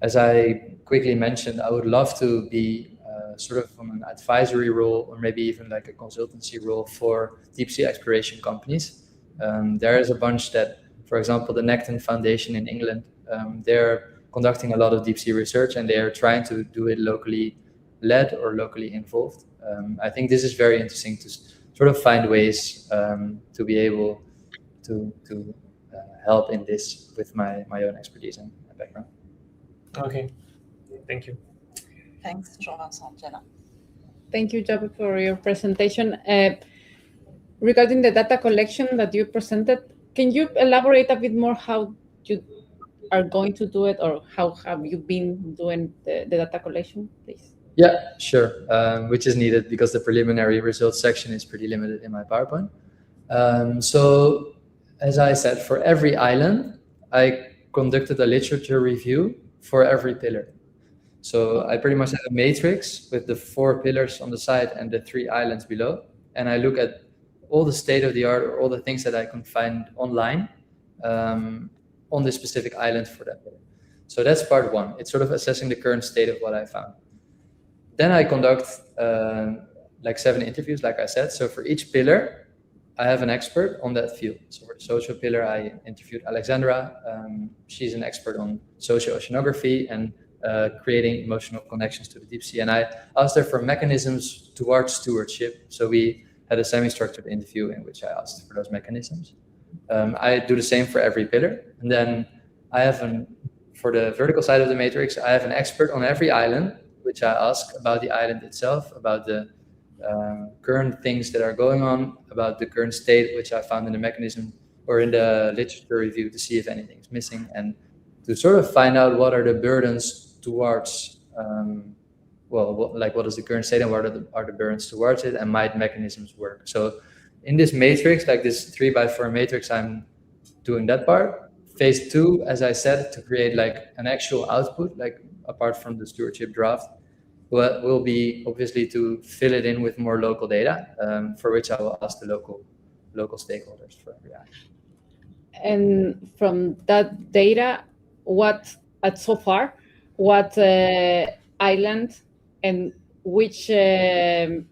As I quickly mentioned, I would love to be sort of on an advisory role or maybe even like a consultancy role for deep sea exploration companies. There is a bunch that, for example, the Necton Foundation in England, they're conducting a lot of deep sea research and they are trying to do it locally led or locally involved. I think this is very interesting to sort of find ways to be able to help in this with my own expertise and background. Okay, thank you. Thanks, Jean-Vincent. Jenna. Thank you, Jabe, for your presentation. Regarding the data collection that you presented, can you elaborate a bit more how you are going to do it, or how have you been doing the data collection, please? Yeah, sure, which is needed because the preliminary results section is pretty limited in my PowerPoint. So, as I said, for every island, I conducted a literature review for every pillar. So I pretty much have a matrix with the 4 pillars on the side and the 3 islands below. And I look at all the state of the art or all the things that I can find online on this specific island for that pillar. So that's part 1. It's sort of assessing the current state of what I found. Then I conduct like 7 interviews, like I said. So for each pillar, I have an expert on that field. So for the social pillar, I interviewed Alexandra. She's an expert on socio-oceanography and creating emotional connections to the deep sea. And I asked her for mechanisms towards stewardship. So we had a semi-structured interview in which I asked for those mechanisms. I do the same for every pillar. And then I have for the vertical side of the matrix, I have an expert on every island, which I ask about the island itself, about the current things that are going on, about the current state, which I found in the mechanism or in the literature review to see if anything is missing, and to sort of find out what are the burdens towards, what is the current state and what are the burdens towards it, and might mechanisms work. So in this matrix, like this 3x4 matrix, I'm doing that part. Phase 2, as I said, to create like an actual output, like apart from the stewardship draft, will be obviously to fill it in with more local data, for which I will ask the local stakeholders for every island. And from that data, what island and which I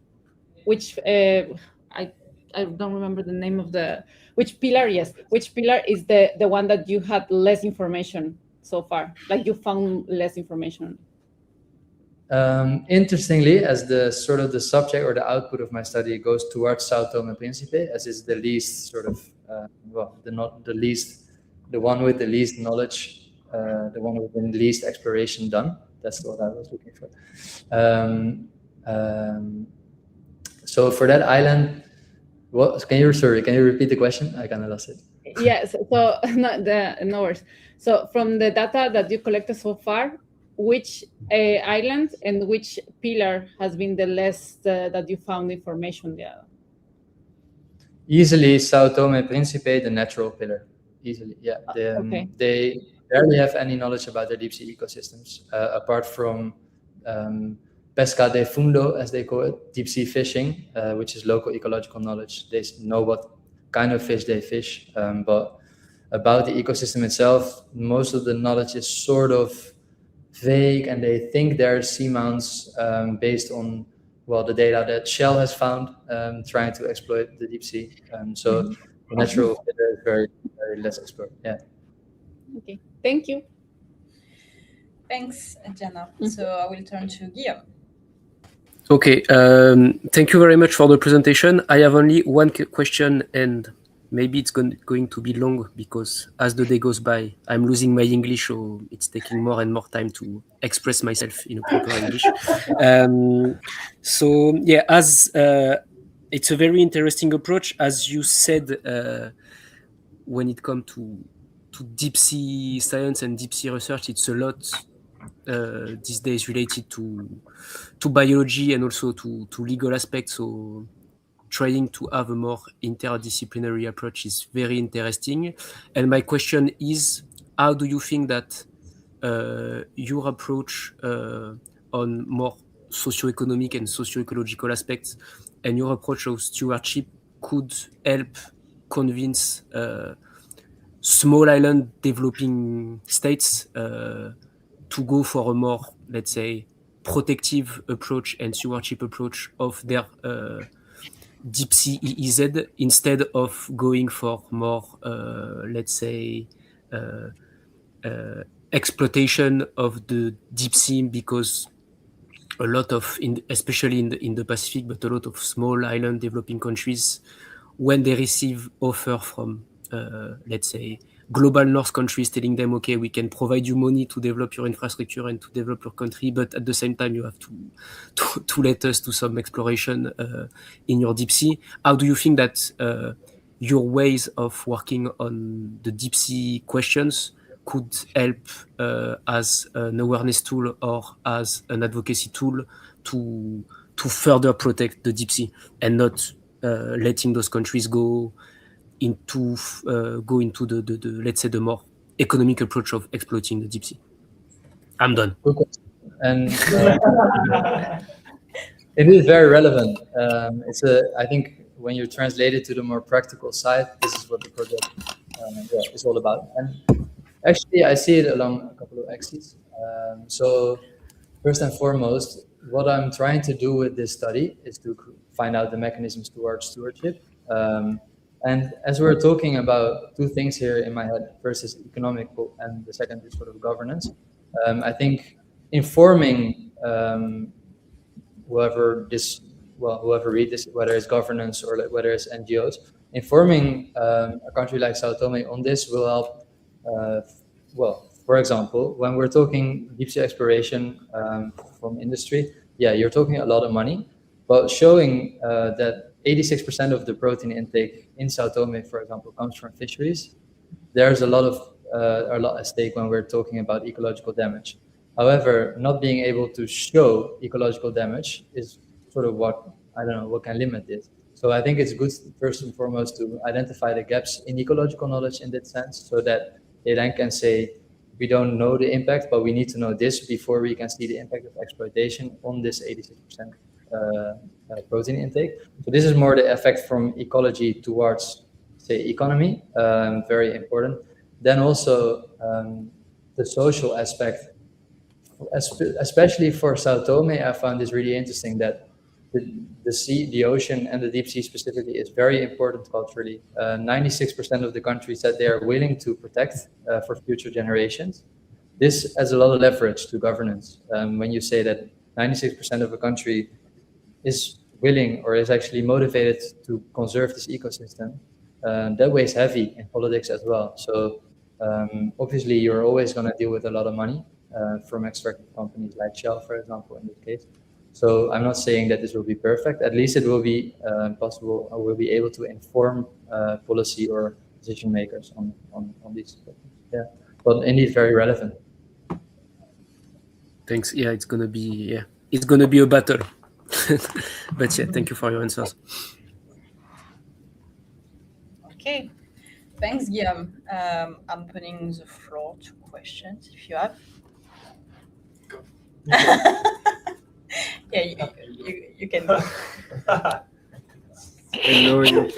don't remember the name of which pillar? Yes, which pillar is the one that you had less information so far? Like you found less information. Interestingly, as the sort of the subject or the output of my study goes towards Sao Tome and Principe, as is the least sort of the one with the least knowledge, the one with the least exploration done. That's what I was looking for. So for that island, can you repeat the question? I kind of lost it. Yes. So no worries. So from the data that you collected so far, which island and which pillar has been the less that you found information there? Easily Sao Tome and Principe, the natural pillar. Easily, yeah. Okay. They barely have any knowledge about their deep sea ecosystems, apart from pesca de fundo, as they call it, deep sea fishing, which is local ecological knowledge. They know what kind of fish they fish, but about the ecosystem itself, most of the knowledge is sort of vague, and they think they're seamounts based on, well, the data that Shell has found trying to exploit the deep sea. So the natural filter is very, very less explored. Yeah. Okay, thank you. Thanks, Jenna. So I will turn to Guillaume. Okay, thank you very much for the presentation. I have only one question, and maybe it's going to be long because as the day goes by, I'm losing my English, so it's taking more and more time to express myself in a proper English. So yeah, as it's a very interesting approach, as you said, when it comes to deep sea science and deep sea research, it's a lot these days related to biology and also to legal aspects. So trying to have a more interdisciplinary approach is very interesting. And my question is, how do you think that your approach on more socioeconomic and socio-ecological aspects and your approach of stewardship could help convince small island developing states to go for a more, let's say, protective approach and stewardship approach of their deep sea EEZ instead of going for more, let's say, exploitation of the deep sea, because a lot of, especially in the Pacific, but a lot of small island developing countries, when they receive offer from, let's say, global North countries telling them, okay, we can provide you money to develop your infrastructure and to develop your country, but at the same time you have to let us do some exploration in your deep sea. How do you think that your ways of working on the deep sea questions could help as an awareness tool or as an advocacy tool to further protect the deep sea and not letting those countries go into the let's say the more economic approach of exploiting the deep sea? I'm done. Good question. And it is very relevant. I think when you translate it to the more practical side, this is what the project is all about. And actually, I see it along a couple of axes. So first and foremost, what I'm trying to do with this study is to find out the mechanisms towards stewardship. And as we're talking about two things here in my head, first is economical and the second is sort of governance. I think informing whoever read this, whether it's governance or whether it's NGOs, informing a country like Sao Tome on this will help. For example, when we're talking deep sea exploration from industry, yeah, you're talking a lot of money, but showing that 86% of the protein intake in Sao Tome, for example, comes from fisheries, there's a lot at stake when we're talking about ecological damage. However, not being able to show ecological damage is sort of what can limit this. So I think it's good, first and foremost, to identify the gaps in ecological knowledge in that sense, so that they then can say, we don't know the impact, but we need to know this before we can see the impact of exploitation on this 86% protein intake. So this is more the effect from ecology towards, say, economy, very important. Then also the social aspect, especially for Sao Tome, I found this really interesting, that the sea, the ocean, and the deep sea specifically is very important culturally. 96% of the country said they are willing to protect for future generations. This has a lot of leverage to governance. When you say that 96% of a country is willing or is actually motivated to conserve this ecosystem, that weighs heavy in politics as well. So obviously you're always going to deal with a lot of money from extractive companies like Shell, for example, in this case. So I'm not saying that this will be perfect. At least it will be possible, or we'll be able to inform policy or decision makers on these topics. Yeah, but indeed very relevant. Thanks. Yeah, it's gonna be a battle. But yeah, thank you for your answers. Okay, thanks, Guillaume. I'm putting the floor to questions if you have. Go. Yeah, you can go. Hello, Europe.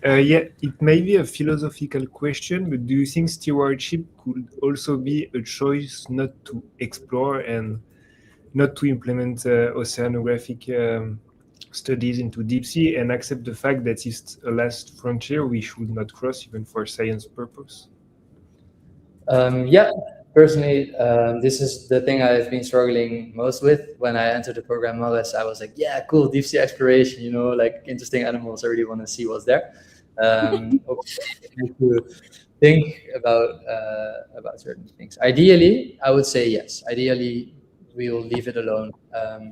Yeah, it may be a philosophical question, but do you think stewardship could also be a choice not to explore and not to implement oceanographic studies into deep sea and accept the fact that it's a last frontier we should not cross even for science purpose? Yeah, personally, this is the thing I've been struggling most with. When I entered the program MARRES, I was like, yeah, cool, deep sea exploration, you know, like interesting animals. I really want to see what's there. To think about certain things. Ideally, I would say yes. Ideally, we will leave it alone.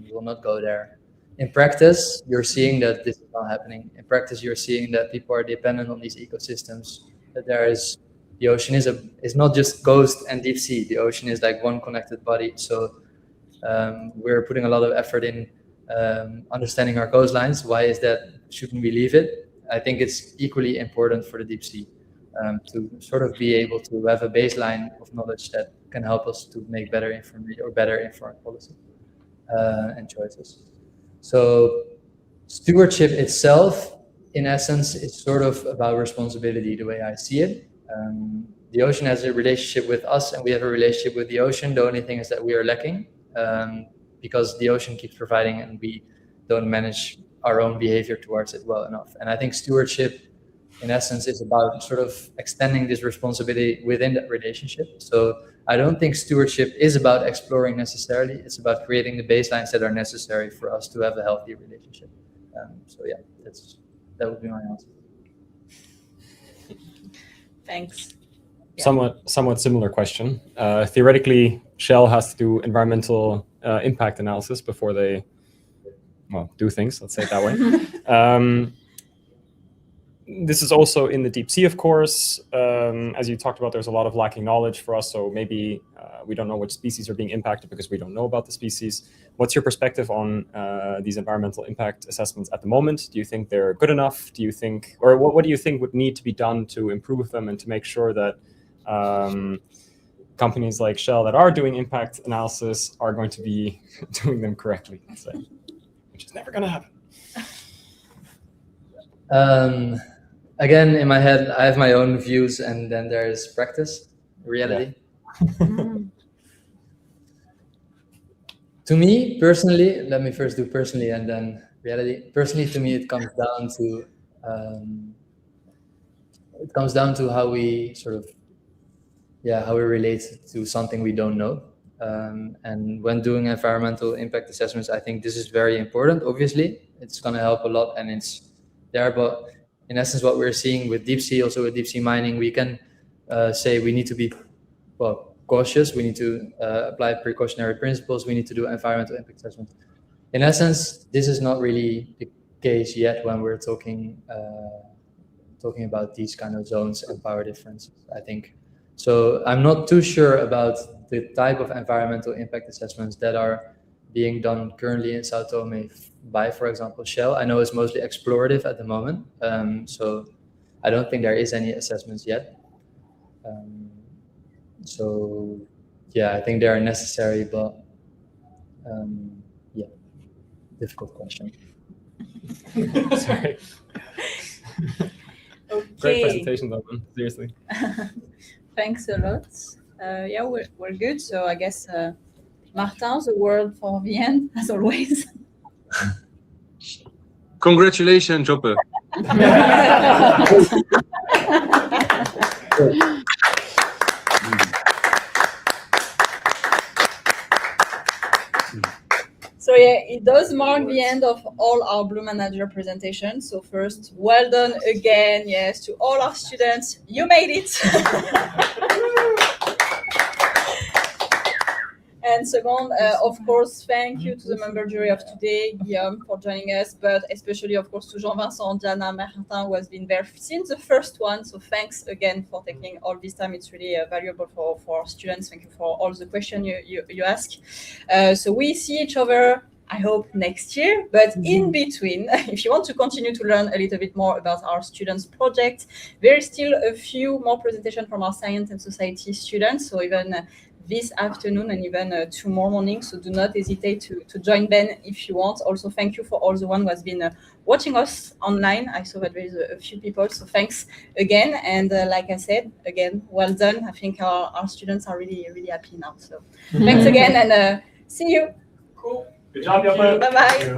We will not go there. In practice, you're seeing that this is not happening. In practice, you're seeing that people are dependent on these ecosystems. That the ocean is not just coast and deep sea. The ocean is like one connected body. So we're putting a lot of effort in understanding our coastlines. Why is that? Shouldn't we leave it? I think it's equally important for the deep sea to sort of be able to have a baseline of knowledge that can help us to make better informed policy and choices. So stewardship itself, in essence, is sort of about responsibility, the way I see it. The ocean has a relationship with us and we have a relationship with the ocean. The only thing is that we are lacking because the ocean keeps providing and we don't manage our own behavior towards it well enough. And I think stewardship, in essence, is about sort of extending this responsibility within that relationship. So I don't think stewardship is about exploring necessarily. It's about creating the baselines that are necessary for us to have a healthy relationship. So yeah, that would be my answer. Thanks. Yeah. Somewhat similar question. Theoretically, Shell has to do environmental impact analysis before they, well, do things. Let's say it that way. This is also in the deep sea, of course. As you talked about, there's a lot of lacking knowledge for us. So maybe we don't know which species are being impacted because we don't know about the species. What's your perspective on these environmental impact assessments at the moment? Do you think they're good enough? Do you think, or what do you think would need to be done to improve them and to make sure that companies like Shell that are doing impact analysis are going to be doing them correctly, let's say, which is never going to happen? Again, in my head, I have my own views, and then there's practice, reality. Yeah. To me, personally, let me first do personally and then reality. Personally, to me, it comes down to how we sort of, how we relate to something we don't know. And when doing environmental impact assessments, I think this is very important. Obviously, it's going to help a lot, and it's there, but in essence, what we're seeing with deep sea, also with deep sea mining, we can say we need to be, cautious. We need to apply precautionary principles. We need to do environmental impact assessment. In essence, this is not really the case yet when we're talking about these kind of zones and power differences, I think. So I'm not too sure about the type of environmental impact assessments that are being done currently in Sao Tome by, for example, Shell. I know it's mostly explorative at the moment, so I don't think there is any assessments yet. So yeah, I think they are necessary, but difficult question. Sorry. Okay. Great presentation, though, man. Seriously. Thanks a lot. Yeah, we're good. So I guess Martin, the word for the end, as always. Congratulations, Joppe. So yeah, it does mark the end of all our Blue Manager presentations. So first, well done again, yes, to all our students. You made it. And second, of course, thank you to the member jury of today, Guillaume, for joining us, but especially, of course, to Jean-Vincent, Diana, Martin, who has been there since the first one. So thanks again for taking all this time. It's really valuable for our students. Thank you for all the questions you ask. So we see each other, I hope, next year. But in between, if you want to continue to learn a little bit more about our students' project, there is still a few more presentations from our science and society students. So even this afternoon and even tomorrow morning. So do not hesitate to join Ben if you want. Also, thank you for all the one who has been watching us online. I saw that there is a few people, so thanks again. And like I said, again, well done. I think our students are really, really happy now. So thanks again, and see you. Cool. Good job, Yoko. Bye-bye.